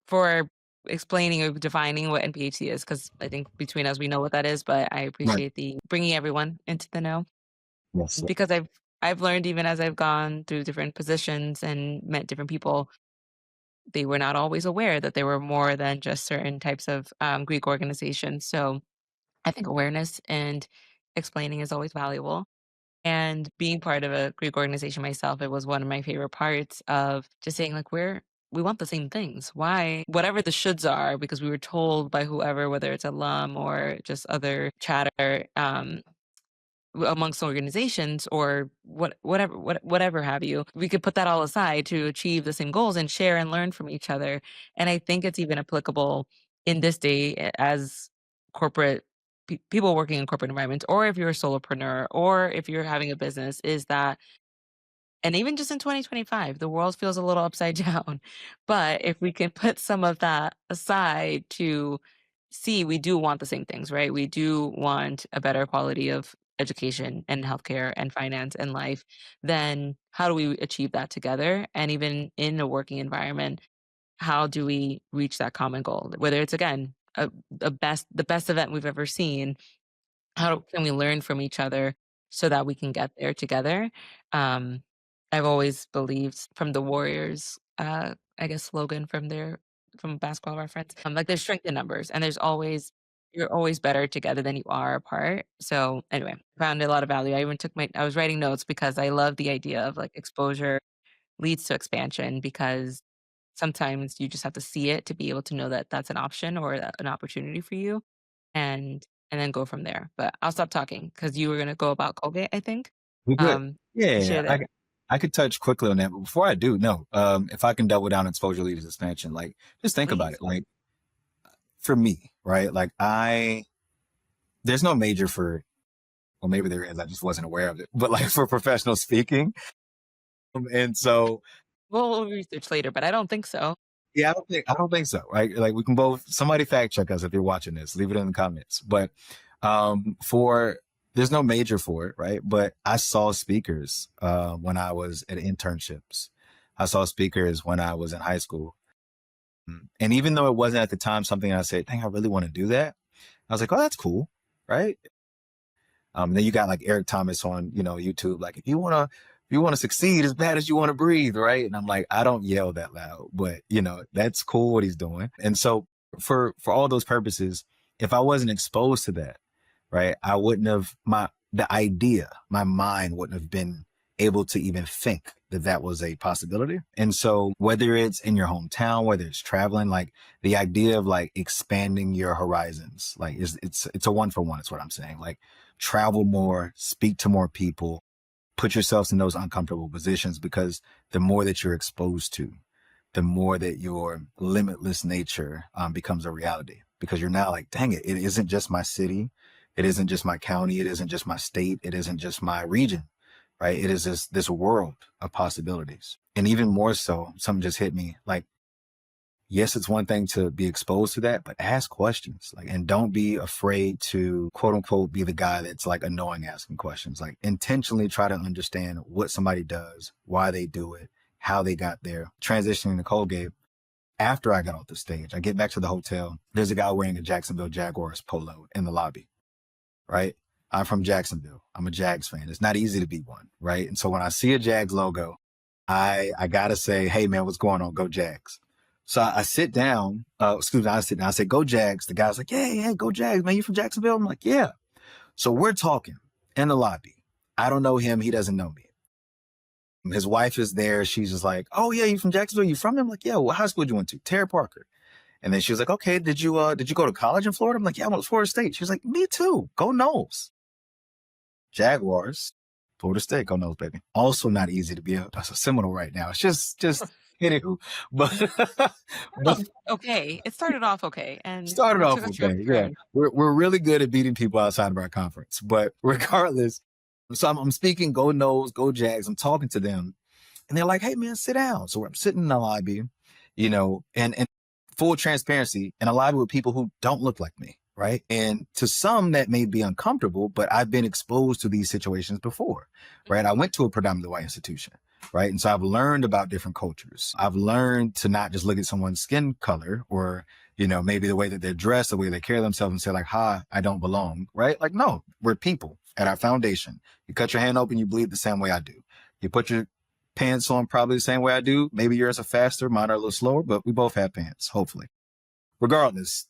for explaining or defining what NPHC is, because I think between us, we know what that is, but I right. appreciate the bringing everyone into the know Yes. because I've learned even as I've gone through different positions and met different people, they were not always aware that there were more than just certain types of Greek organizations. So I think awareness and explaining is always valuable. And being part of a Greek organization myself, it was one of my favorite parts of just saying, like, we want the same things. Why? Whatever the shoulds are, because we were told by whoever, whether it's alum or just other chatter, amongst organizations or whatever have you, we could put that all aside to achieve the same goals and share and learn from each other. And I think it's even applicable in this day as corporate people working in corporate environments, or if you're a solopreneur, or if you're having a business, is that, and even just in 2025, the world feels a little upside down. But if we can put some of that aside to see, we do want the same things, right? We do want a better quality of education and healthcare and finance and life. Then how do we achieve that together? And even in a working environment, how do we reach that common goal? Whether it's again the best event we've ever seen, how can we learn from each other so that we can get there together? Um, I've always believed from the Warriors, I guess slogan from Basketball Reference, like there's strength in numbers, and you're always better together than you are apart. So anyway, found a lot of value. I was writing notes because I love the idea of like exposure leads to expansion because sometimes you just have to see it to be able to know that that's an option or an opportunity for you and then go from there. But I'll stop talking because you were gonna go about Colgate, I think. We're good. Share Yeah, there. I could touch quickly on that, but before I do, no, if I can double down on exposure leaders expansion, like just think about Please. it. Like for me, right? Like there's no major for, well, maybe there is. I just wasn't aware of it. But like for professional speaking, and so We'll research later, but I don't think so. yeah, I don't think so. Right? Like we can both. Somebody fact check us if you're watching this. Leave it in the comments. But for there's no major for it, right? But I saw speakers when I was at internships. I saw speakers when I was in high school. And even though it wasn't at the time something I said, dang, I really want to do that. I was like, oh, that's cool. Right. Then you got like Eric Thomas on, YouTube. Like if you want to succeed as bad as you want to breathe. Right. And I'm like, I don't yell that loud, but that's cool what he's doing. And so for all those purposes, if I wasn't exposed to that, right, I wouldn't have my mind wouldn't have been able to even think that that was a possibility. And so whether it's in your hometown, whether it's traveling, like the idea of like expanding your horizons, like it's a one for one. It's what I'm saying. Like travel more, speak to more people, put yourselves in those uncomfortable positions, because the more that you're exposed to, the more that your limitless nature becomes a reality, because you're now like, dang it isn't just my city. It isn't just my county. It isn't just my state. It isn't just my region, right? It is this world of possibilities. And even more so, something just hit me like, yes, it's one thing to be exposed to that, but ask questions, like, and don't be afraid to quote unquote be the guy that's like annoying asking questions. Like intentionally try to understand what somebody does, why they do it, how they got there. Transitioning to Colgate, after I got off the stage, I get back to the hotel. There's a guy wearing a Jacksonville Jaguars polo in the lobby, right? I'm from Jacksonville. I'm a Jags fan. It's not easy to be one, right? And so when I see a Jags logo, I gotta say, hey man, what's going on? Go Jags. So I sit down, excuse me, I sit down, I say, go Jags. The guy's like, hey, go Jags, man. You from Jacksonville? I'm like, yeah. So we're talking in the lobby. I don't know him. He doesn't know me. His wife is there. She's just like, oh yeah, you from Jacksonville? You from there? I'm like, yeah, what high school did you went to? Terry Parker. And then she was like, okay, did you go to college in Florida? I'm like, yeah, I went to Florida State. She was like, me too. Go Noles. Jaguars, Florida State, go Noles, baby. Also not easy to be a Seminole right now. It's just anywho, but but Okay. It started off okay, and started it took off a sharp okay. Yeah, turn. we're really good at beating people outside of our conference. But regardless, so I'm speaking, go Noles, go Jags. I'm talking to them, and they're like, hey man, sit down. So I'm sitting in the lobby, and full transparency, in a lobby with people who don't look like me, right? And to some that may be uncomfortable, but I've been exposed to these situations before, right? I went to a predominantly white institution, right? And so I've learned about different cultures. I've learned to not just look at someone's skin color or, maybe the way that they're dressed, the way they carry themselves, and say like, hi, I don't belong, right? Like, no, we're people at our foundation. You cut your hand open, you bleed the same way I do. You put your pants on probably the same way I do. Maybe yours are faster, mine are a little slower, but we both have pants, hopefully. Regardless,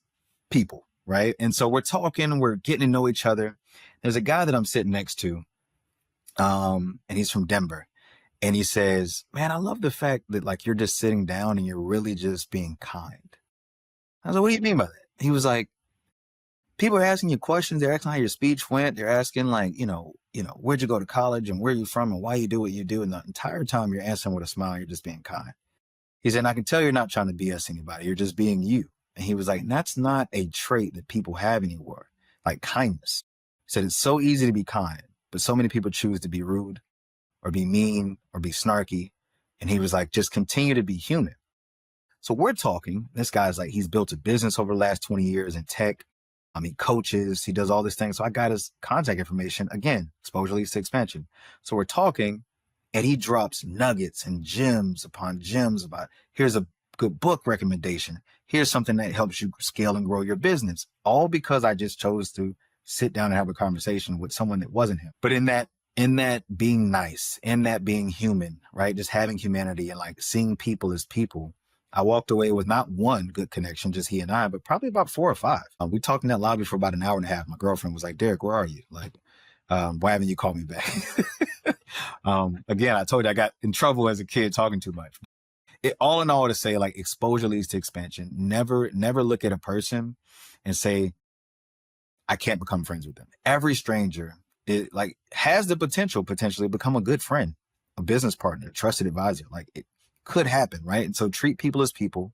people, right? And so we're talking, we're getting to know each other. There's a guy that I'm sitting next to, and he's from Denver. And he says, man, I love the fact that like you're just sitting down and you're really just being kind. I was like, what do you mean by that? He was like, people are asking you questions. They're asking how your speech went. They're asking like, where'd you go to college and where you from and why you do what you do. And the entire time you're answering with a smile, you're just being kind. He said, I can tell you're not trying to BS anybody. You're just being you. And he was like, that's not a trait that people have anymore. Like kindness. He said, it's so easy to be kind, but so many people choose to be rude or be mean or be snarky. And he was like, just continue to be human. So we're talking, this guy's like, he's built a business over the last 20 years in tech. He coaches, he does all this thing. So I got his contact information. Again, exposure leads to expansion. So we're talking and he drops nuggets and gems upon gems about, here's a good book recommendation. Here's something that helps you scale and grow your business. All because I just chose to sit down and have a conversation with someone that wasn't him. But in that being nice, in that being human, right? Just having humanity and like seeing people as people, I walked away with not one good connection, just he and I, but probably about 4 or 5. We talked in that lobby for about an hour and a half. My girlfriend was like, Derrick, where are you? Like, why haven't you called me back? Again, I told you I got in trouble as a kid talking too much. All in all, to say like exposure leads to expansion. Never look at a person and say, I can't become friends with them. Every stranger has the potentially become a good friend, a business partner, trusted advisor. Like it could happen, right? And so treat people as people,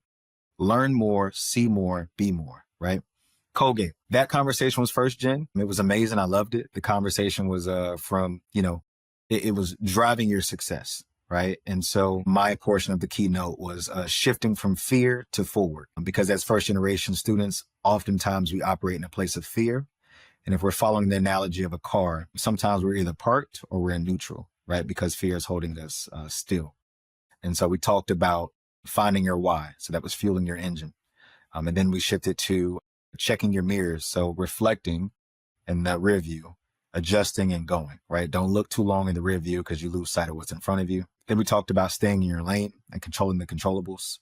learn more, see more, be more, right? Colgate. That conversation was first gen. It was amazing. I loved it. The conversation was from, it was driving your success, right? And so my portion of the keynote was shifting from fear to forward, because as first generation students, oftentimes we operate in a place of fear. And if we're following the analogy of a car, sometimes we're either parked or we're in neutral, right? Because fear is holding us still. And so we talked about finding your why. So that was fueling your engine. And then we shifted to checking your mirrors. So reflecting in the rear view, adjusting and going, right? Don't look too long in the rear view because you lose sight of what's in front of you. Then we talked about staying in your lane and controlling the controllables.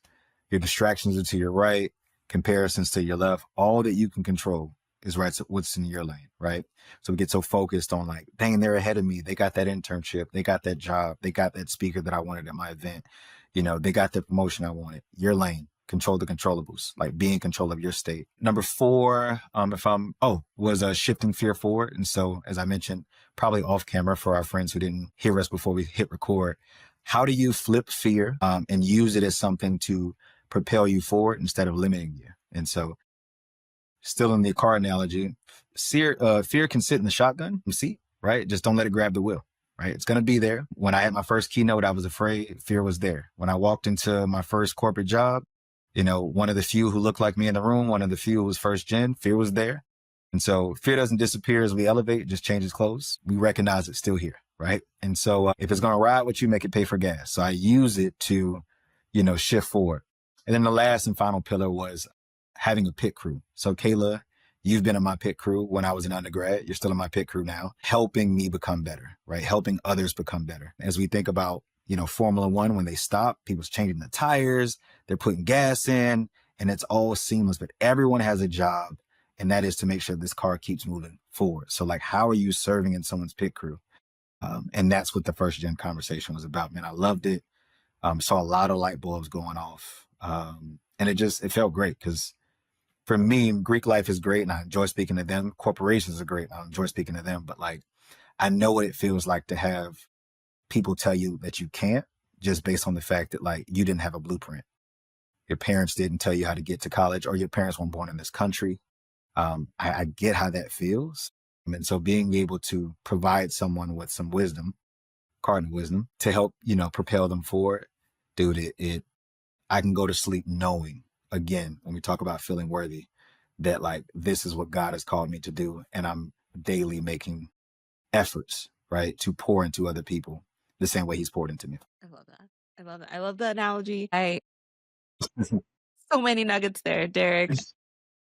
Your distractions are to your right, comparisons to your left. All that you can control is right, what's in your lane, right? So we get so focused on like, dang, they're ahead of me. They got that internship. They got that job. They got that speaker that I wanted at my event. They got the promotion I wanted. Your lane, control the controllables, like be in control of your state. Number 4, was shifting fear forward. And so, as I mentioned, probably off camera for our friends who didn't hear us before we hit record, how do you flip fear and use it as something to propel you forward instead of limiting you? And so, still in the car analogy, fear can sit in the shotgun seat, right? Just don't let it grab the wheel, right? It's going to be there. When I had my first keynote, I was afraid. Fear was there. When I walked into my first corporate job, one of the few who looked like me in the room, one of the few who was first gen, fear was there. And so fear doesn't disappear as we elevate, it just changes clothes. We recognize it's still here, right? And so if it's going to ride with you, make it pay for gas. So I use it to, shift forward. And then the last and final pillar was having a pit crew. So Kayla, you've been in my pit crew when I was an undergrad. You're still in my pit crew now, helping me become better, right? Helping others become better. As we think about, Formula One, when they stop, people's changing the tires, they're putting gas in, and it's all seamless, but everyone has a job, and that is to make sure this car keeps moving forward. So like, how are you serving in someone's pit crew? And that's what the first gen conversation was about, man. I loved it. Saw a lot of light bulbs going off. And it felt great because for me, Greek life is great and I enjoy speaking to them. Corporations are great. I enjoy speaking to them, but like, I know what it feels like to have people tell you that you can't just based on the fact that like, you didn't have a blueprint. Your parents didn't tell you how to get to college, or your parents weren't born in this country. I get how that feels. And so being able to provide someone with some wisdom, cardinal wisdom, to help, propel them forward, dude, I can go to sleep knowing, again, when we talk about feeling worthy, that like, this is what God has called me to do. And I'm daily making efforts, right, to pour into other people the same way he's poured into me. I love that. I love that. I love the analogy. So many nuggets there, Derrick.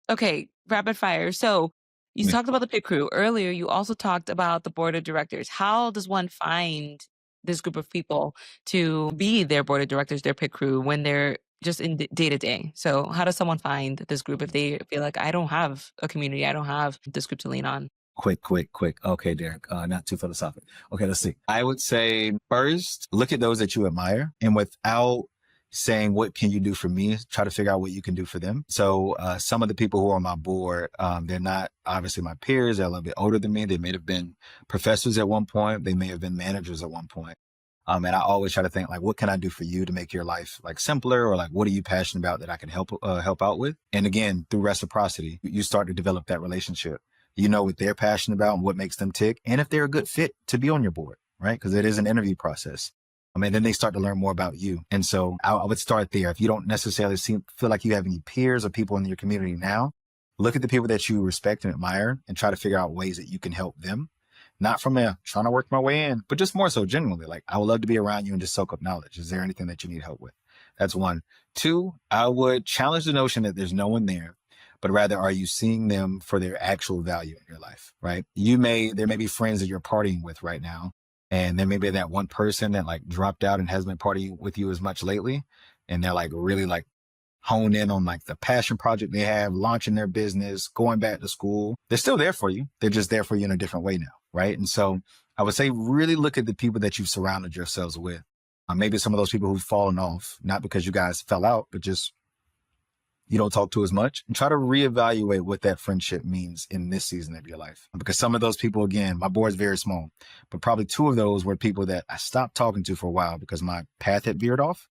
Okay, rapid fire. So you talked about the pit crew earlier. You also talked about the board of directors. How does one find this group of people to be their board of directors, their pit crew, when they're just in day to day? So how does someone find this group if they feel like, I don't have a community, I don't have this group to lean on? Quick. Okay, Derrick, not too philosophical. Okay, let's see. I would say first, look at those that you admire, and without saying, what can you do for me? Try to figure out what you can do for them. So some of the people who are on my board, they're not obviously my peers. They're a little bit older than me. They may have been professors at one point. They may have been managers at one point. And I always try to think like, what can I do for you to make your life like simpler, or like, what are you passionate about that I can help out with? And again, through reciprocity, you start to develop that relationship. You know what they're passionate about and what makes them tick, and if they're a good fit to be on your board, right? Because it is an interview process. Then they start to learn more about you. And so I would start there. If you don't necessarily feel like you have any peers or people in your community now, look at the people that you respect and admire and try to figure out ways that you can help them. Not from trying to work my way in, but just more so genuinely, like, I would love to be around you and just soak up knowledge. Is there anything that you need help with? That's one. Two, I would challenge the notion that there's no one there, but rather are you seeing them for their actual value in your life, right? There may be friends that you're partying with right now. And there may be that one person that like dropped out and hasn't been partying with you as much lately. And they're like really like hone in on like the passion project they have, launching their business, going back to school. They're still there for you. They're just there for you in a different way now. Right. And so I would say really look at the people that you've surrounded yourselves with. Maybe some of those people who've fallen off, not because you guys fell out, but just you don't talk to as much, and try to reevaluate what that friendship means in this season of your life. Because some of those people, again, my board is very small, but probably two of those were people that I stopped talking to for a while because my path had veered off.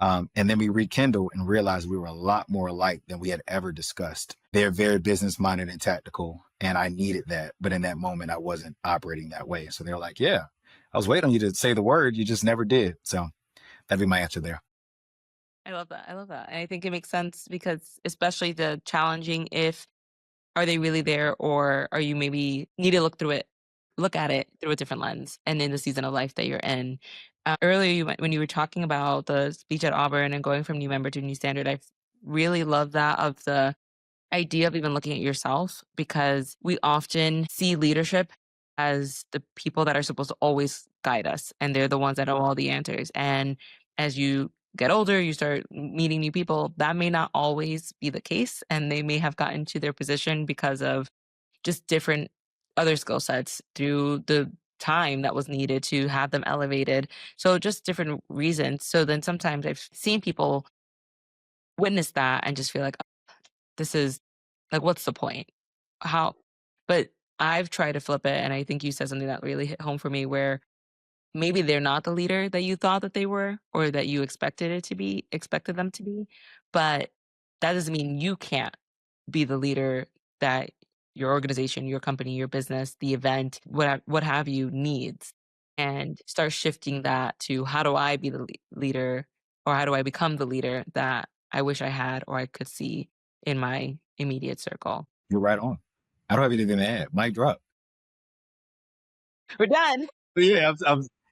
And then we rekindled and realized we were a lot more alike than we had ever discussed. They're very business minded and tactical, and I needed that. But in that moment, I wasn't operating that way. So they're like, yeah, I was waiting on you to say the word. You just never did. So that'd be my answer there. I love that. I love that. And I think it makes sense because especially the challenging if are they really there or are you maybe need to look at it through a different lens and in the season of life that you're in. Earlier when you were talking about the speech at Auburn and going from new member to new standard, I really love that of the idea of even looking at yourself because we often see leadership as the people that are supposed to always guide us and they're the ones that know all the answers. And as you get older, you start meeting new people. That may not always be the case. And they may have gotten to their position because of just different other skill sets through the time that was needed to have them elevated. So just different reasons. So then sometimes I've seen people witness that and just feel like, "Oh, this is like, what's the point? How?" But I've tried to flip it. And I think you said something that really hit home for me where maybe they're not the leader that you thought that they were or that you expected them to be, but that doesn't mean you can't be the leader that your organization, your company, your business, the event, what have you needs, and start shifting that to how do I be the leader or how do I become the leader that I wish I had or I could see in my immediate circle. You're right on. I don't have anything to add. Mic drop. We're done. But yeah,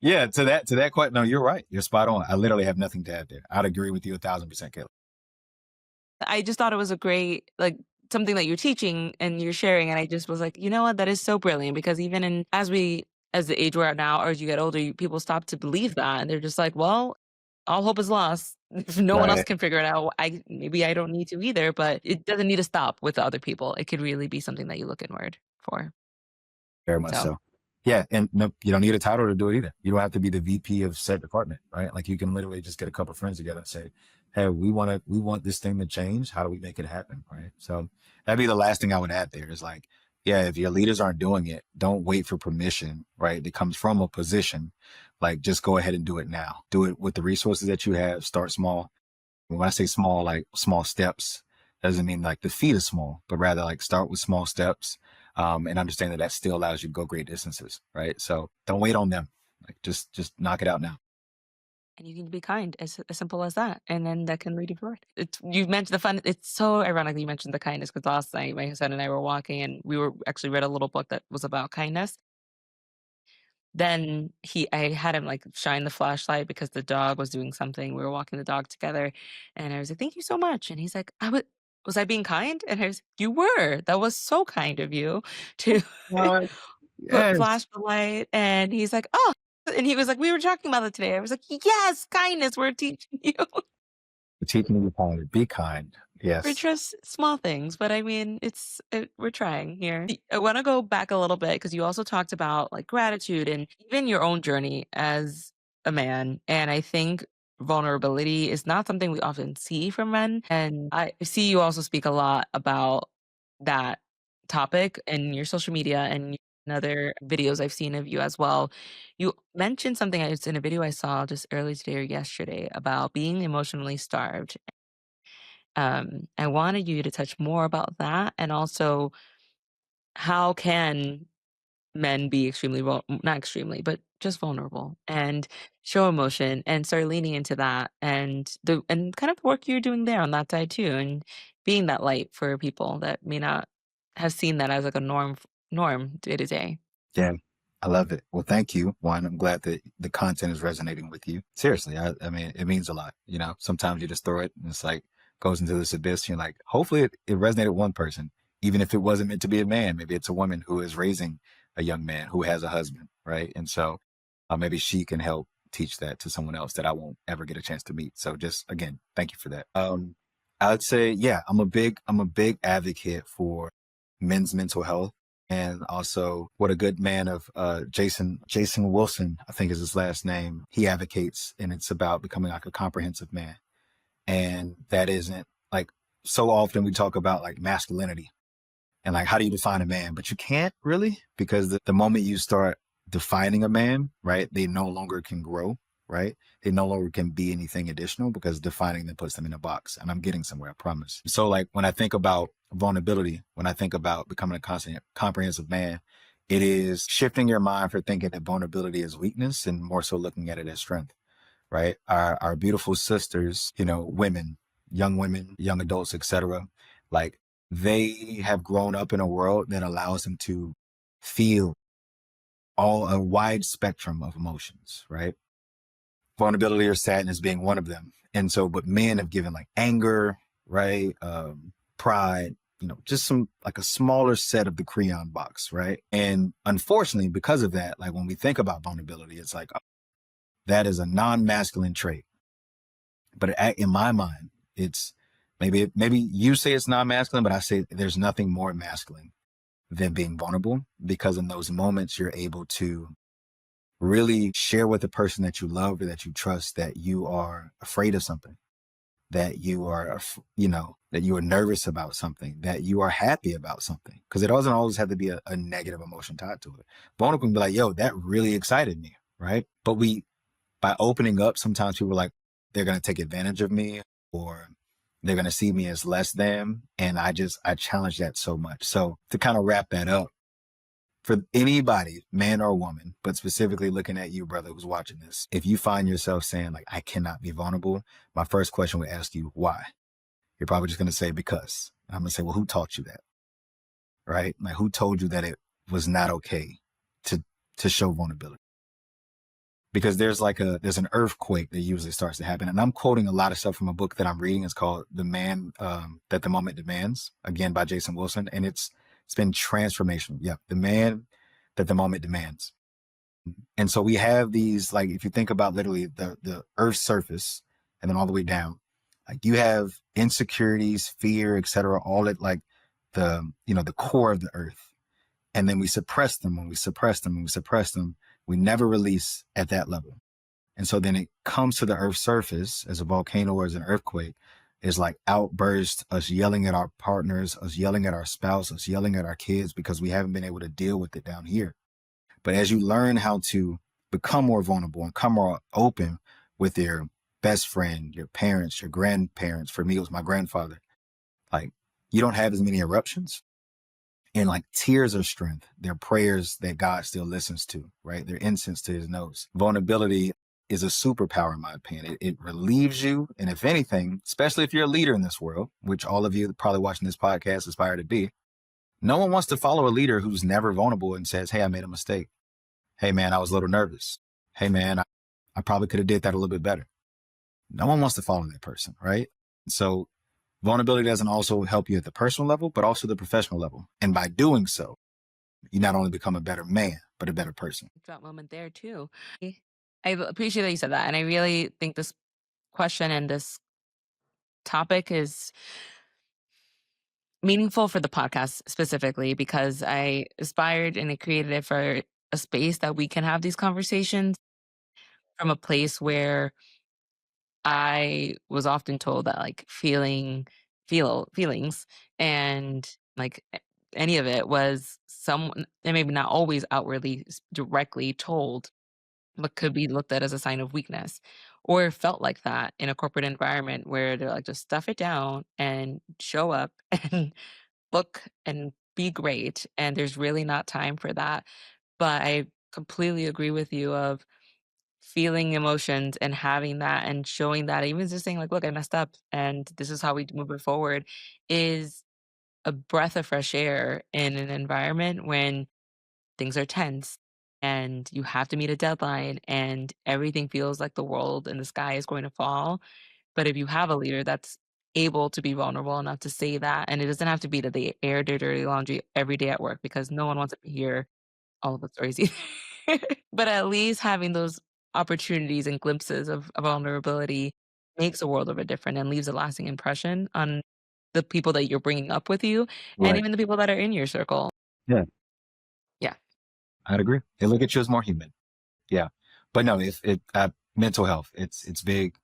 yeah, to that question. No, you're right. You're spot on. I literally have nothing to add there. I'd agree with you 1,000%, Kayla. I just thought it was a great, like, something that you're teaching and you're sharing, and I just was like, "You know what? That is so brilliant," because even in as the age we're at now or as you get older, people stop to believe that, and they're just like, "Well, all hope is lost. If no one else Right. can figure it out, maybe I don't need to either," but it doesn't need to stop with the other people. It could really be something that you look inward for. Very much So so. Yeah, and no, you don't need a title to do it either. You don't have to be the VP of said department, right? Like you can literally just get a couple of friends together and say, "Hey, we want this thing to change. How do we make it happen?" Right? So that'd be the last thing I would add there is like, yeah, if your leaders aren't doing it, don't wait for permission, right? That comes from a position. Like just go ahead and do it now. Do it with the resources that you have. Start small. When I say small, like small steps, doesn't mean like the feet is small, but rather like start with small steps, and understand that that still allows you to go great distances, right? So don't wait on them. Like just knock it out now. and you can be kind, as simple as that, and then that can lead you forward. You mentioned the fun. It's so ironic that you mentioned the kindness because last night my son and I were walking, and we were actually read a little book that was about kindness. Then I had him like shine the flashlight because the dog was doing something. We were walking the dog together, and I was like, "Thank you so much." And he's like, Was I being kind?" And I was, "You were. That was so kind of you to What? flash Yes. the light." And he's like, "Oh." And he was like, "We were talking about it today." I was like, "Yes, kindness. We're teaching you." Teaching you kind. Be kind. For Yes. just small things, but I mean, we're trying here. I wanna go back a little bit because you also talked about, like, gratitude and even your own journey as a man, and I think vulnerability is not something we often see from men, and I see you also speak a lot about that topic in your social media and in other videos I've seen of you as well. You mentioned something, it's in a video I saw just early today or yesterday about being emotionally starved. I wanted you to touch more about that and also how can men be not extremely, but just vulnerable and show emotion and start leaning into that and kind of the work you're doing there on that side too and being that light for people that may not have seen that as like a norm day to day. Yeah. I love it. Well, thank you. One, I'm glad that the content is resonating with you. Seriously, I mean, it means a lot. You know, sometimes you just throw it and it's like goes into this abyss. You're like, hopefully it resonated with one person, even if it wasn't meant to be a man. Maybe it's a woman who is raising a young man who has a husband, right? And so maybe she can help teach that to someone else that I won't ever get a chance to meet. So just again, thank you for that. I'd say, yeah, I'm a big advocate for men's mental health. And also what a good man of Jason Wilson, I think is his last name, he advocates, and it's about becoming like a comprehensive man. And that isn't like, so often we talk about like masculinity and like how do you define a man, but you can't really, because the moment you start defining a man, right, they no longer can grow, right, they no longer can be anything additional because defining them puts them in a box. And I'm getting somewhere, I promise. So like when I think about vulnerability, when I think about becoming a constant comprehensive man, it is shifting your mind for thinking that vulnerability is weakness and more so looking at it as strength, right? Our beautiful sisters, you know, women, young adults, etc. Like they have grown up in a world that allows them to feel all a wide spectrum of emotions, right? Vulnerability or sadness being one of them. And so, but men have given like anger, right? Pride, you know, just some like a smaller set of the crayon box, right? And unfortunately, because of that, like when we think about vulnerability, it's like, that is a non-masculine trait. But in my mind, it's maybe you say it's not masculine, but I say there's nothing more masculine than being vulnerable, because in those moments you're able to really share with the person that you love or that you trust that you are afraid of something, that you are, you know, that you are nervous about something, that you are happy about something, because it doesn't always have to be a negative emotion tied to it. Vulnerable can be like, yo, that really excited me, right? But by opening up, sometimes people are like, they're going to take advantage of me or they're going to see me as less than. And I challenge that so much. So to kind of wrap that up, for anybody, man or woman, but specifically looking at you, brother, who's watching this, if you find yourself saying like, I cannot be vulnerable, my first question would ask you, why? You're probably just going to say, because. I'm going to say, well, who taught you that? Right? Like who told you that it was not okay to, to show vulnerability? Because there's an earthquake that usually starts to happen. And I'm quoting a lot of stuff from a book that I'm reading. It's called The Man That the Moment Demands, again by Jason Wilson. And it's been transformational. Yeah. The Man That the Moment Demands. And so we have these, like, if you think about literally the earth's surface and then all the way down, like you have insecurities, fear, etc., all at like the core of the earth. And then we suppress them. When we suppress them, when we suppress them, we never release at that level. And so then it comes to the earth's surface as a volcano or as an earthquake, is like outburst, us yelling at our partners, us yelling at our spouse, us yelling at our kids because we haven't been able to deal with it down here. But as you learn how to become more vulnerable and come more open with your best friend, your parents, your grandparents, for me, it was my grandfather, like you don't have as many eruptions. And like tears of strength, they're prayers that God still listens to, right? They're incense to his nose. Vulnerability is a superpower, in my opinion. It relieves you. And if anything, especially if you're a leader in this world, which all of you probably watching this podcast aspire to be, no one wants to follow a leader who's never vulnerable and says, hey, I made a mistake. Hey, man, I was a little nervous. Hey, man, I probably could have did that a little bit better. No one wants to follow that person, right? So vulnerability doesn't also help you at the personal level, but also the professional level. And by doing so, you not only become a better man, but a better person. That moment there too. I appreciate that you said that. And I really think this question and this topic is meaningful for the podcast specifically because I aspired and I created it for a space that we can have these conversations from a place where I was often told that like feelings and like any of it was someone and maybe not always outwardly directly told, but could be looked at as a sign of weakness or felt like that in a corporate environment where they're like just stuff it down and show up and look and be great, and there's really not time for that. But I completely agree with you of feeling emotions and having that and showing that, even just saying like, "Look, I messed up, and this is how we move it forward," is a breath of fresh air in an environment when things are tense and you have to meet a deadline and everything feels like the world and the sky is going to fall. But if you have a leader that's able to be vulnerable enough to say that, and it doesn't have to be that they air their dirty laundry every day at work because no one wants to hear all of the stories either. But at least having those opportunities and glimpses of vulnerability makes a world of a difference and leaves a lasting impression on the people that you're bringing up with you and Right. even the people that are in your circle. Yeah, Yeah. I'd agree. They look at you as more human. Yeah. But no, if it, mental health, it's big.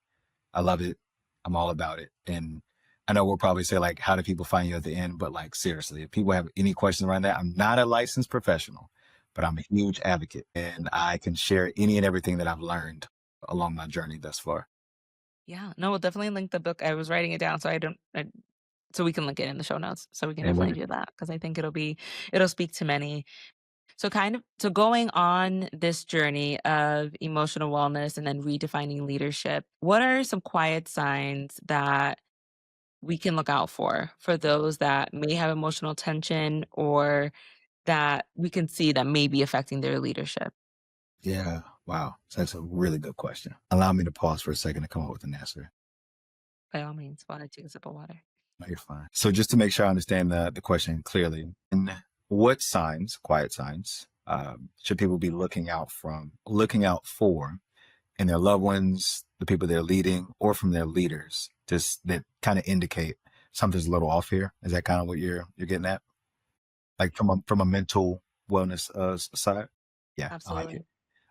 I love it. I'm all about it. And I know we'll probably say like, how do people find you at the end? But like, seriously, if people have any questions around that, I'm not a licensed professional, but I'm a huge advocate and I can share any and everything that I've learned along my journey thus far. Yeah. No, we'll definitely link the book. I was writing it down so I don't so we can link it in the show notes. So we can And definitely when, do that because I think it'll speak to many. So going on this journey of emotional wellness and then redefining leadership, what are some quiet signs that we can look out for those that may have emotional tension or that we can see that may be affecting their leadership? yeah, wow. So that's a really good question. Allow me to pause for a second to come up with an answer. By all means, while I take a sip of water. No, you're fine. So just to make sure I understand the question clearly, and what signs, quiet signs, should people be looking out for in their loved ones, the people they're leading, or from their leaders, just that kind of indicate something's a little off here? Is that kind of what you're getting at? Like from a mental wellness side? Yeah, I like it.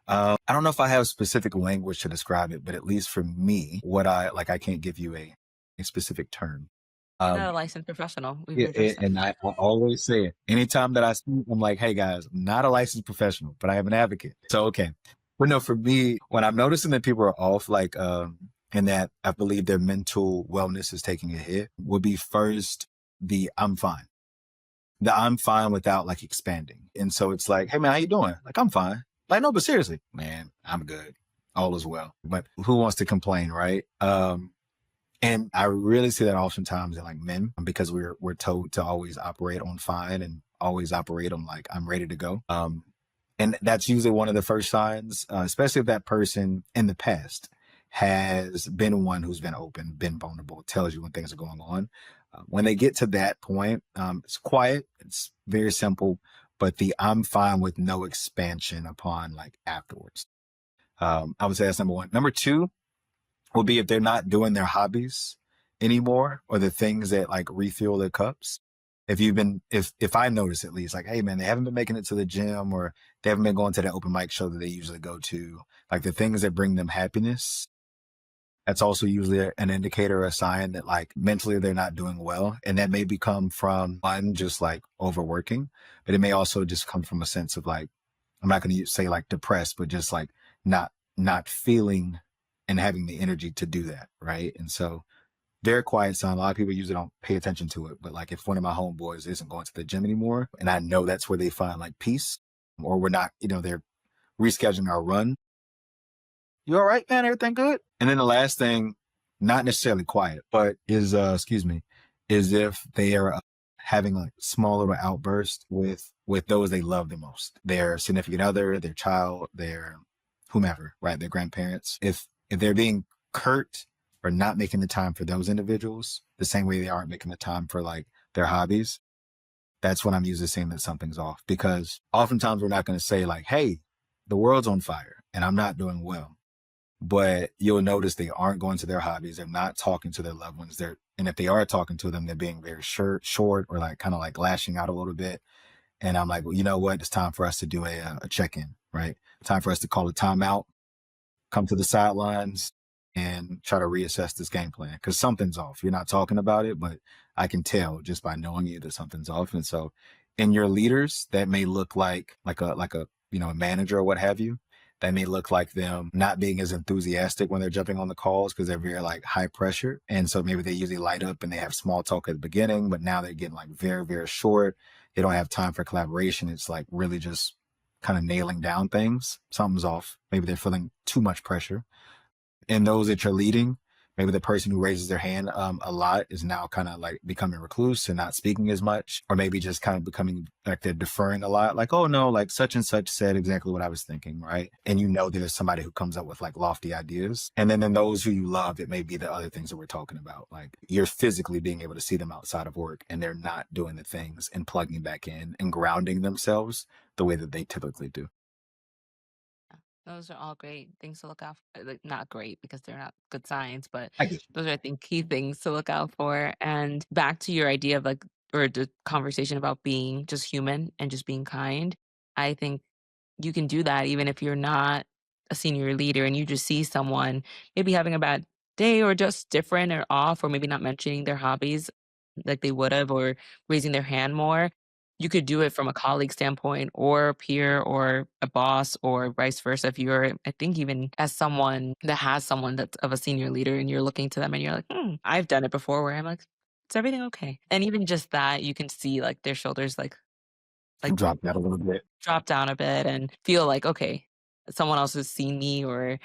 Absolutely. I don't know if I have specific language to describe it, but at least for me, what I like, I can't give you a specific term. You're Um, not a licensed professional. We've Yeah, addressed that. and I always say it. Anytime that I speak, I'm like, hey guys, I'm not a licensed professional, but I am an advocate. So okay. But no, for me, when I'm noticing that people are off, like and that I believe their mental wellness is taking a hit, would be first the I'm fine. The I'm fine without like expanding. And so it's like, hey man, how you doing? Like, I'm fine. Like, no, but seriously, man, I'm good. All is well. But who wants to complain, right? And I really see that oftentimes in like men because we're told to always operate on fine and always operate on like I'm ready to go. And that's usually one of the first signs, especially if that person in the past has been one who's been open, been vulnerable, tells you when things are going on. When they get to that point, it's quiet, it's very simple, but the I'm fine with no expansion upon like afterwards. I would say that's number one. Number two will be if they're not doing their hobbies anymore or the things that like refuel their cups. If I notice at least like, hey man, they haven't been making it to the gym or they haven't been going to the open mic show that they usually go to, like the things that bring them happiness, that's also usually an indicator or a sign that like mentally they're not doing well. And that may become from one, just like overworking, but it may also just come from a sense of like, I'm not going to say like depressed, but just like not feeling and having the energy to do that. Right. And so very quiet sign. A lot of people usually don't pay attention to it. But like if one of my homeboys isn't going to the gym anymore, and I know that's where they find like peace, or we're not, they're rescheduling our run. You all right, man? Everything good? And then the last thing, not necessarily quiet, but excuse me, is if they are having like small little outbursts with those they love the most, their significant other, their child, their whomever, right? Their grandparents. If they're being curt or not making the time for those individuals, the same way they aren't making the time for like their hobbies, that's when I'm usually saying that something's off. Because oftentimes we're not going to say like, hey, the world's on fire and I'm not doing well, but you'll notice they aren't going to their hobbies. They're not talking to their loved ones. And if they are talking to them, they're being very short or like kind of like lashing out a little bit. And I'm like, well, you know what? It's time for us to do a check-in, right? Time for us to call a timeout, come to the sidelines and try to reassess this game plan because something's off. You're not talking about it, but I can tell just by knowing you that something's off. And so in your leaders, that may look like a a manager or what have you. That may look like them not being as enthusiastic when they're jumping on the calls because they're very like high pressure. And so maybe they usually light up and they have small talk at the beginning, but now they're getting like very, very short. They don't have time for collaboration. It's like really just kind of nailing down things. Something's off. Maybe they're feeling too much pressure. And those that you're leading, maybe the person who raises their hand a lot is now kind of like becoming recluse and not speaking as much, or maybe just kind of becoming like they're deferring a lot, like, oh no, like such and such said exactly what I was thinking, right? And you know there's somebody who comes up with like lofty ideas. And then in those who you love, it may be the other things that we're talking about. Like you're physically being able to see them outside of work and they're not doing the things and plugging back in and grounding themselves the way that they typically do. Those are all great things to look out for. Like, not great because they're not good signs, but I get you. those are, I think, key things to look out for. And back to your idea of like, or the conversation about being just human and just being kind, I think you can do that even if you're not a senior leader and you just see someone maybe having a bad day or just different or off, or maybe not mentioning their hobbies like they would have, or raising their hand more. You could do it from a colleague standpoint or a peer or a boss or vice versa. If you're, I think, even as someone that has someone that's of a senior leader and you're looking to them and you're like, I've done it before where I'm like, is everything okay? And even just that, you can see like their shoulders like Drop that a little bit. drop down a bit and feel like, okay, someone else has seen me, or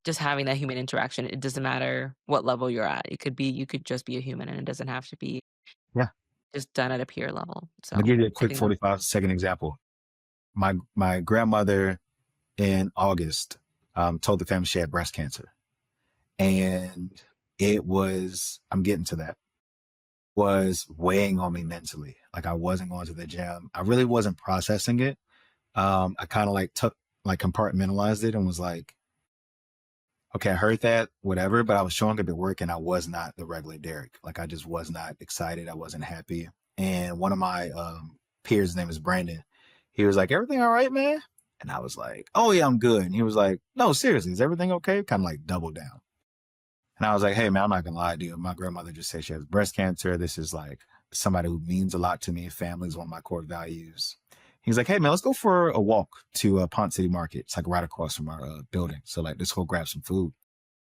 just having that human interaction. It doesn't matter what level you're at. It could be, you could just be a human and it doesn't have to be Yeah. just done at a peer level. I'll So give you a I quick think that 45-second example. My grandmother in August told the family she had breast cancer. And it was, I'm getting to that, was weighing on me mentally. Like I wasn't going to the gym. I really wasn't processing it. I kind of like compartmentalized it and was like, okay, I heard that, whatever, but I was showing up at work and I was not the regular Derrick. Like I just was not excited. I wasn't happy. And one of my peers, his name is Brandon, he was like, everything all right, man? And I was like, oh yeah, I'm good. And he was like, no, seriously, is everything okay? Kind of like double down. And I was like, hey man, I'm not gonna lie to you. My grandmother just said she has breast cancer. This is like somebody who means a lot to me. Family is one of my core values. He's like, hey man, let's go for a walk to Pont City Market. It's like right across from our building. So like, let's go grab some food.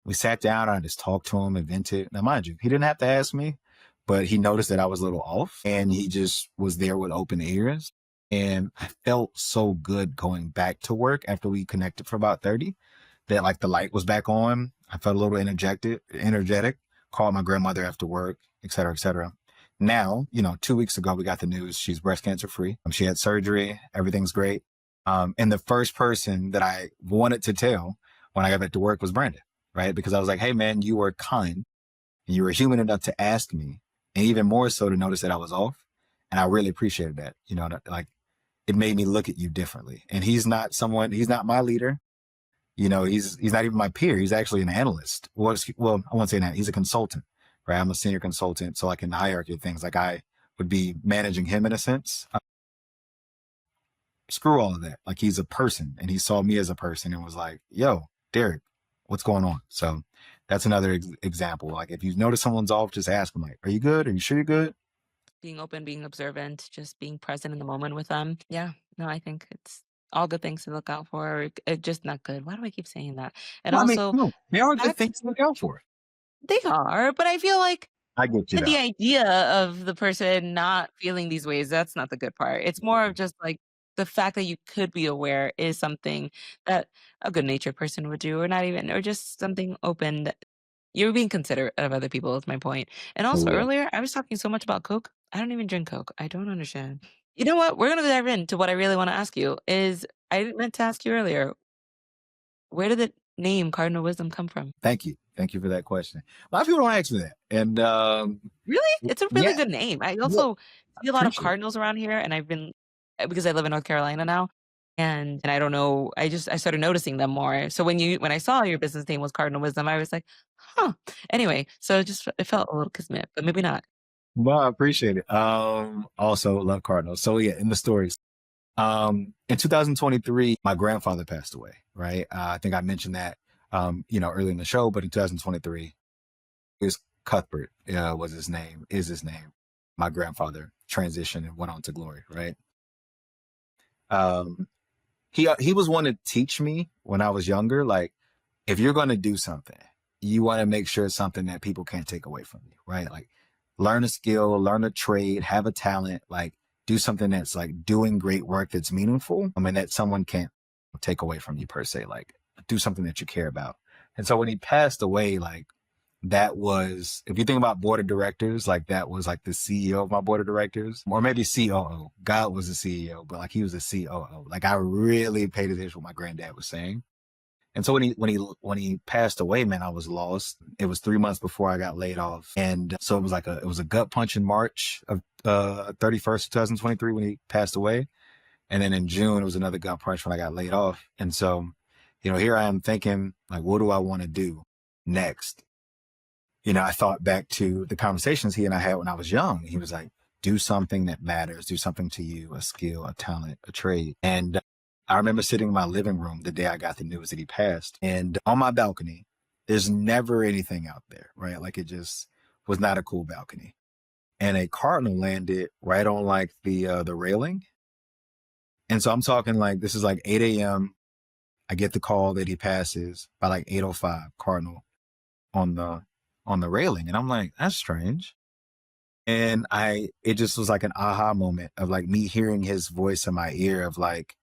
We sat down and I just talked to him and vented. Now, mind you, he didn't have to ask me, but he noticed that I was a little off and he just was there with open ears. And I felt so good going back to work after we connected for about 30 that like the light was back on. I felt a little energetic, called my grandmother after work, et cetera, et cetera. Now, 2 weeks ago, we got the news she's breast cancer free. She had surgery. Everything's great. And the first person that I wanted to tell when I got back to work was Brandon, right? Because I was like, hey, man, you were kind and you were human enough to ask me, and even more so to notice that I was off. And I really appreciated that. Like it made me look at you differently. And he's not my leader. He's not even my peer. He's actually an analyst. Well, I won't say that. He's a consultant, right? I'm a senior consultant. So like in the hierarchy of things, like I would be managing him in a sense. Screw all of that. Like he's a person and he saw me as a person and was like, yo, Derrick, what's going on? So that's another example. Like if you notice someone's off, just ask them like, are you good? Are you sure you're good? being open, being observant, just being present in the moment with them. Yeah, no, I think it's all good things to look out for. It just not good. Why do I keep saying that? And Well, I mean, also, no, there are good back things to look out for. they are, but I feel like I get you the though. idea of the person not feeling these ways, that's not the good part. It's more of just like the fact that you could be aware is something that a good natured person would do, or not even, or just something open that you're being considerate of other people, is my point. And For also real. earlier, I was talking so much about Coke. I don't even drink Coke. I don't understand. You know what? We're gonna dive into what I really want to ask you. Is I meant to ask you earlier, where did the name Cardinal Wisdom come from? Thank you. Thank you for that question. A lot of people don't ask me that. And Really? It's a really yeah, good name. I yeah, also I see a lot of appreciate it. cardinals around here, and I've been because I live in North Carolina now, and I don't know, I started noticing them more. So when I saw your business name was Cardinal Wisdom, I was like, "Huh." Anyway, so it felt a little kismet, but maybe not. Well, I appreciate it. Also love Cardinals. So yeah, in the stories. In 2023, my grandfather passed away, right? I think I mentioned that, early in the show, but in 2023, it was Cuthbert, is his name. My grandfather transitioned and went on to glory, right? Um, he was one to teach me when I was younger, like, if you're going to do something, you want to make sure it's something that people can't take away from you, right? Like learn a skill, learn a trade, have a talent, like do something that's like doing great work that's meaningful. I mean, that someone can't take away from you per se, like do something that you care about. And so when he passed away, like that was, if you think about board of directors, like that was like the CEO of my board of directors, or maybe COO. God was the CEO, but like he was the COO. Like I really paid attention to what my granddad was saying. And so when he passed away, man, I was lost. It was 3 months before I got laid off. And so it was a gut punch in March of 31st, 2023 when he passed away. And then in June, it was another gut punch when I got laid off. And so, here I am thinking, like, what do I want to do next? I thought back to the conversations he and I had when I was young. He was like, do something that matters, do something to you, a skill, a talent, a trade. And I remember sitting in my living room the day I got the news that he passed. And on my balcony, there's never anything out there, right? Like it just was not a cool balcony. And a cardinal landed right on like the railing. And so I'm talking like, this is like 8 a.m. I get the call that he passes by like 8:05, cardinal on the railing. And I'm like, that's strange. And it just was like an aha moment of like me hearing his voice in my ear of like,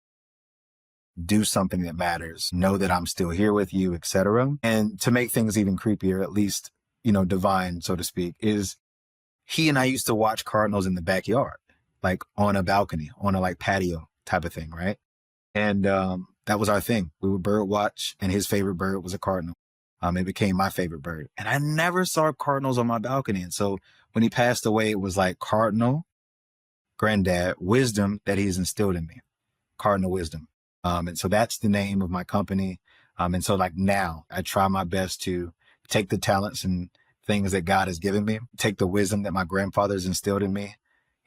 do something that matters, know that I'm still here with you, etc. And to make things even creepier, at least, divine, so to speak, is he and I used to watch cardinals in the backyard, like on a balcony, on a like patio type of thing, right? And that was our thing. We would bird watch, and his favorite bird was a cardinal. It became my favorite bird. And I never saw cardinals on my balcony. And so when he passed away, it was like cardinal, granddad, wisdom that he's instilled in me, cardinal wisdom. And so that's the name of my company. And so like now I try my best to take the talents and things that God has given me, take the wisdom that my grandfather's instilled in me,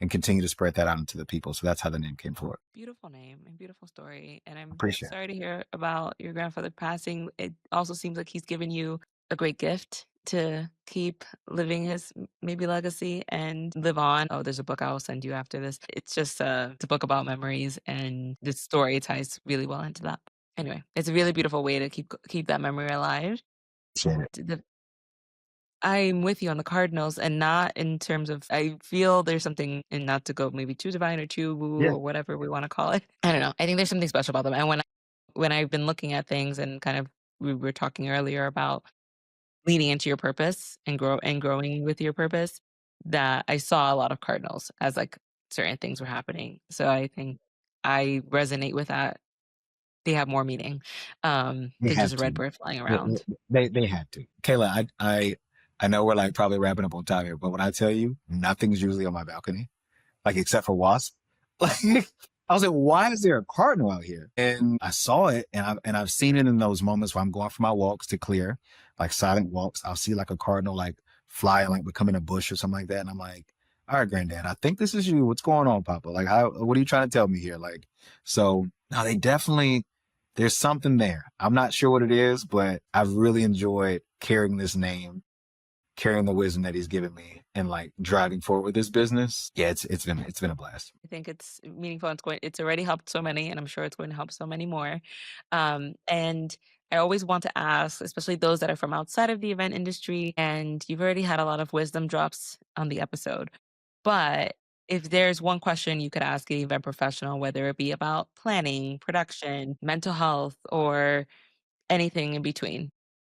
and continue to spread that out into the people. So that's how the name came forward. Beautiful name and beautiful story. And I'm Appreciate it. sorry to hear about your grandfather passing. It also seems like he's given you a great gift to keep living his maybe legacy and live on. Oh, there's a book I will send you after this. It's just it's a book about memories, and this story ties really well into that. Anyway, it's a really beautiful way to keep that memory alive. Appreciate it. I'm with you on the Cardinals, and not in terms of I feel there's something, and not to go maybe too divine or too woo Yeah. or whatever we want to call it. I don't know. I think there's something special about them. And when I've been looking at things and kind of we were talking earlier about leaning into your purpose and growing with your purpose, that I saw a lot of Cardinals as like certain things were happening. So I think I resonate with that. They have more meaning They than just have a red to. bird flying They, around. they have to. Kayla, I know we're like probably wrapping up on time here, but when I tell you, nothing's usually on my balcony, like except for wasps. Like I was like, why is there a cardinal out here? And I saw it, and I've seen it in those moments where I'm going for my walks to clear, like silent walks. I'll see like a cardinal like fly and like become in a bush or something like that, and I'm like, all right, granddad, I think this is you. What's going on, Papa? Like, what are you trying to tell me here? Like, so no, they definitely. There's something there. I'm not sure what it is, but I've really enjoyed carrying this name, carrying the wisdom that he's given me, and like driving forward with this business. Yeah, it's been a blast. I think it's meaningful. It's already helped so many, and I'm sure it's going to help so many more. And I always want to ask, especially those that are from outside of the event industry, and you've already had a lot of wisdom drops on the episode. But if there's one question you could ask an event professional, whether it be about planning, production, mental health, or anything in between,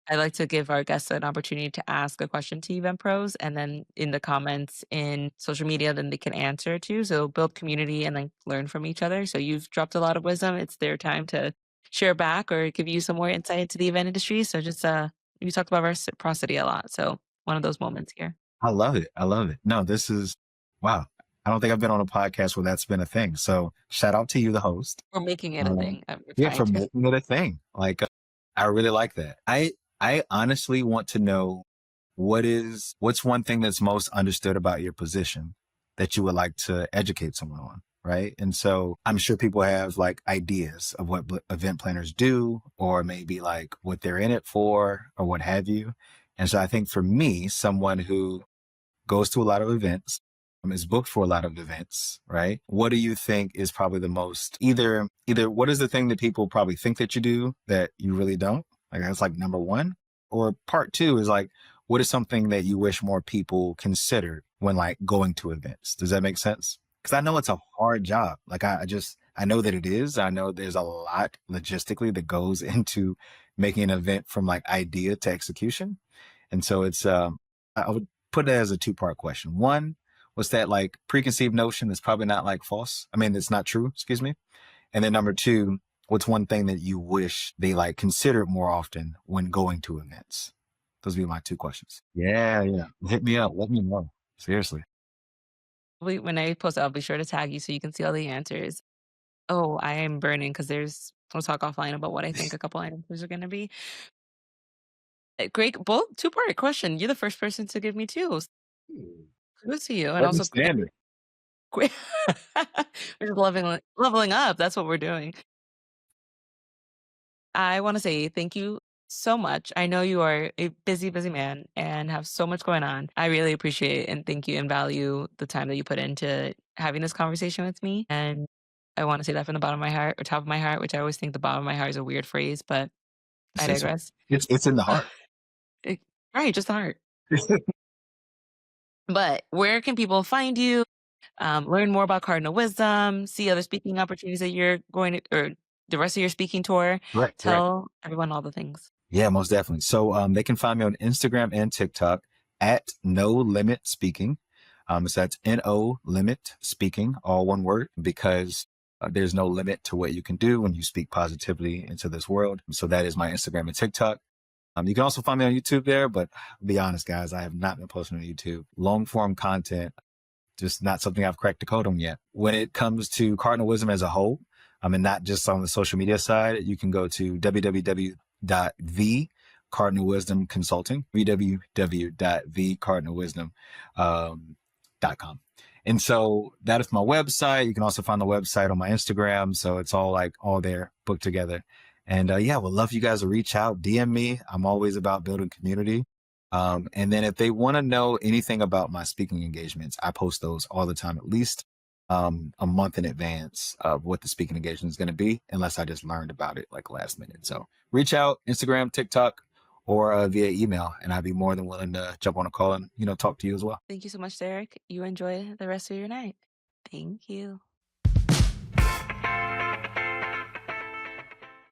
I like to give our guests an opportunity to ask a question to event pros, and then in the comments in social media, then they can answer too. So build community and like learn from each other. So you've dropped a lot of wisdom. It's their time to share back or give you some more insight into the event industry. So just you talked about reciprocity a lot. So one of those moments here. I love it. I love it. No, this is wow. I don't think I've been on a podcast where that's been a thing. So shout out to you, the host. We're making it a thing. We're Yeah, trying for to. making it a thing. Like I really like that. I honestly want to know what's one thing that's most understood about your position that you would like to educate someone on, right? And so I'm sure people have like ideas of what event planners do, or maybe like what they're in it for, or what have you. And so I think for me, someone who goes to a lot of events, is booked for a lot of events, right? What do you think is probably the most either what is the thing that people probably think that you do that you really don't? Like that's like number one. Or part two is like, what is something that you wish more people considered when like going to events? Does that make sense? Because I know it's a hard job. Like I know that it is. I know there's a lot logistically that goes into making an event from like idea to execution. And so I would put it as a two-part question. One, what's that like preconceived notion that's probably not like false? I mean, it's not true, excuse me. And then number two, what's one thing that you wish they like considered more often when going to events? Those would be my two questions. Yeah, yeah. Hit me up. Let me know. Seriously. When I post, I'll be sure to tag you so you can see all the answers. Oh, I am burning because we'll talk offline about what I think a couple answers are going to be. Great, both two-part question. You're the first person to give me two. Kudos to you, and Double also standard. we're just leveling up. That's what we're doing. I want to say thank you so much. I know you are a busy, busy man and have so much going on. I really appreciate and thank you and value the time that you put into having this conversation with me. And I want to say that from the bottom of my heart or top of my heart, which I always think the bottom of my heart is a weird phrase, but I It's, digress. it's in the heart. It- right, just the heart. But where can people find you? Learn more about cardinal wisdom, see other speaking opportunities that you're going to, or the rest of your speaking tour. Right, right. Tell everyone all the things. Yeah, most definitely. So they can find me on Instagram and TikTok at No Limit Speaking. So that's No Limit Speaking, all one word, because there's no limit to what you can do when you speak positively into this world. So that is my Instagram and TikTok. You can also find me on YouTube there, but be honest, guys, I have not been posting on YouTube. Long form content, just not something I've cracked the code on yet. When it comes to cardinal wisdom as a whole, and not just on the social media side, you can go to www.thecardinalwisdomconsulting, www.thecardinalwisdom.com. And so that is my website. You can also find the website on my Instagram. So it's all like all there put together. And yeah, we'd love you guys to reach out, DM me. I'm always about building community. And then if they want to know anything about my speaking engagements, I post those all the time, at least a month in advance of what the speaking engagement is going to be, unless I just learned about it like last minute. So reach out, Instagram, TikTok, or via email, and I'd be more than willing to jump on a call and, talk to you as well. Thank you so much, Derek. You enjoy the rest of your night. Thank you.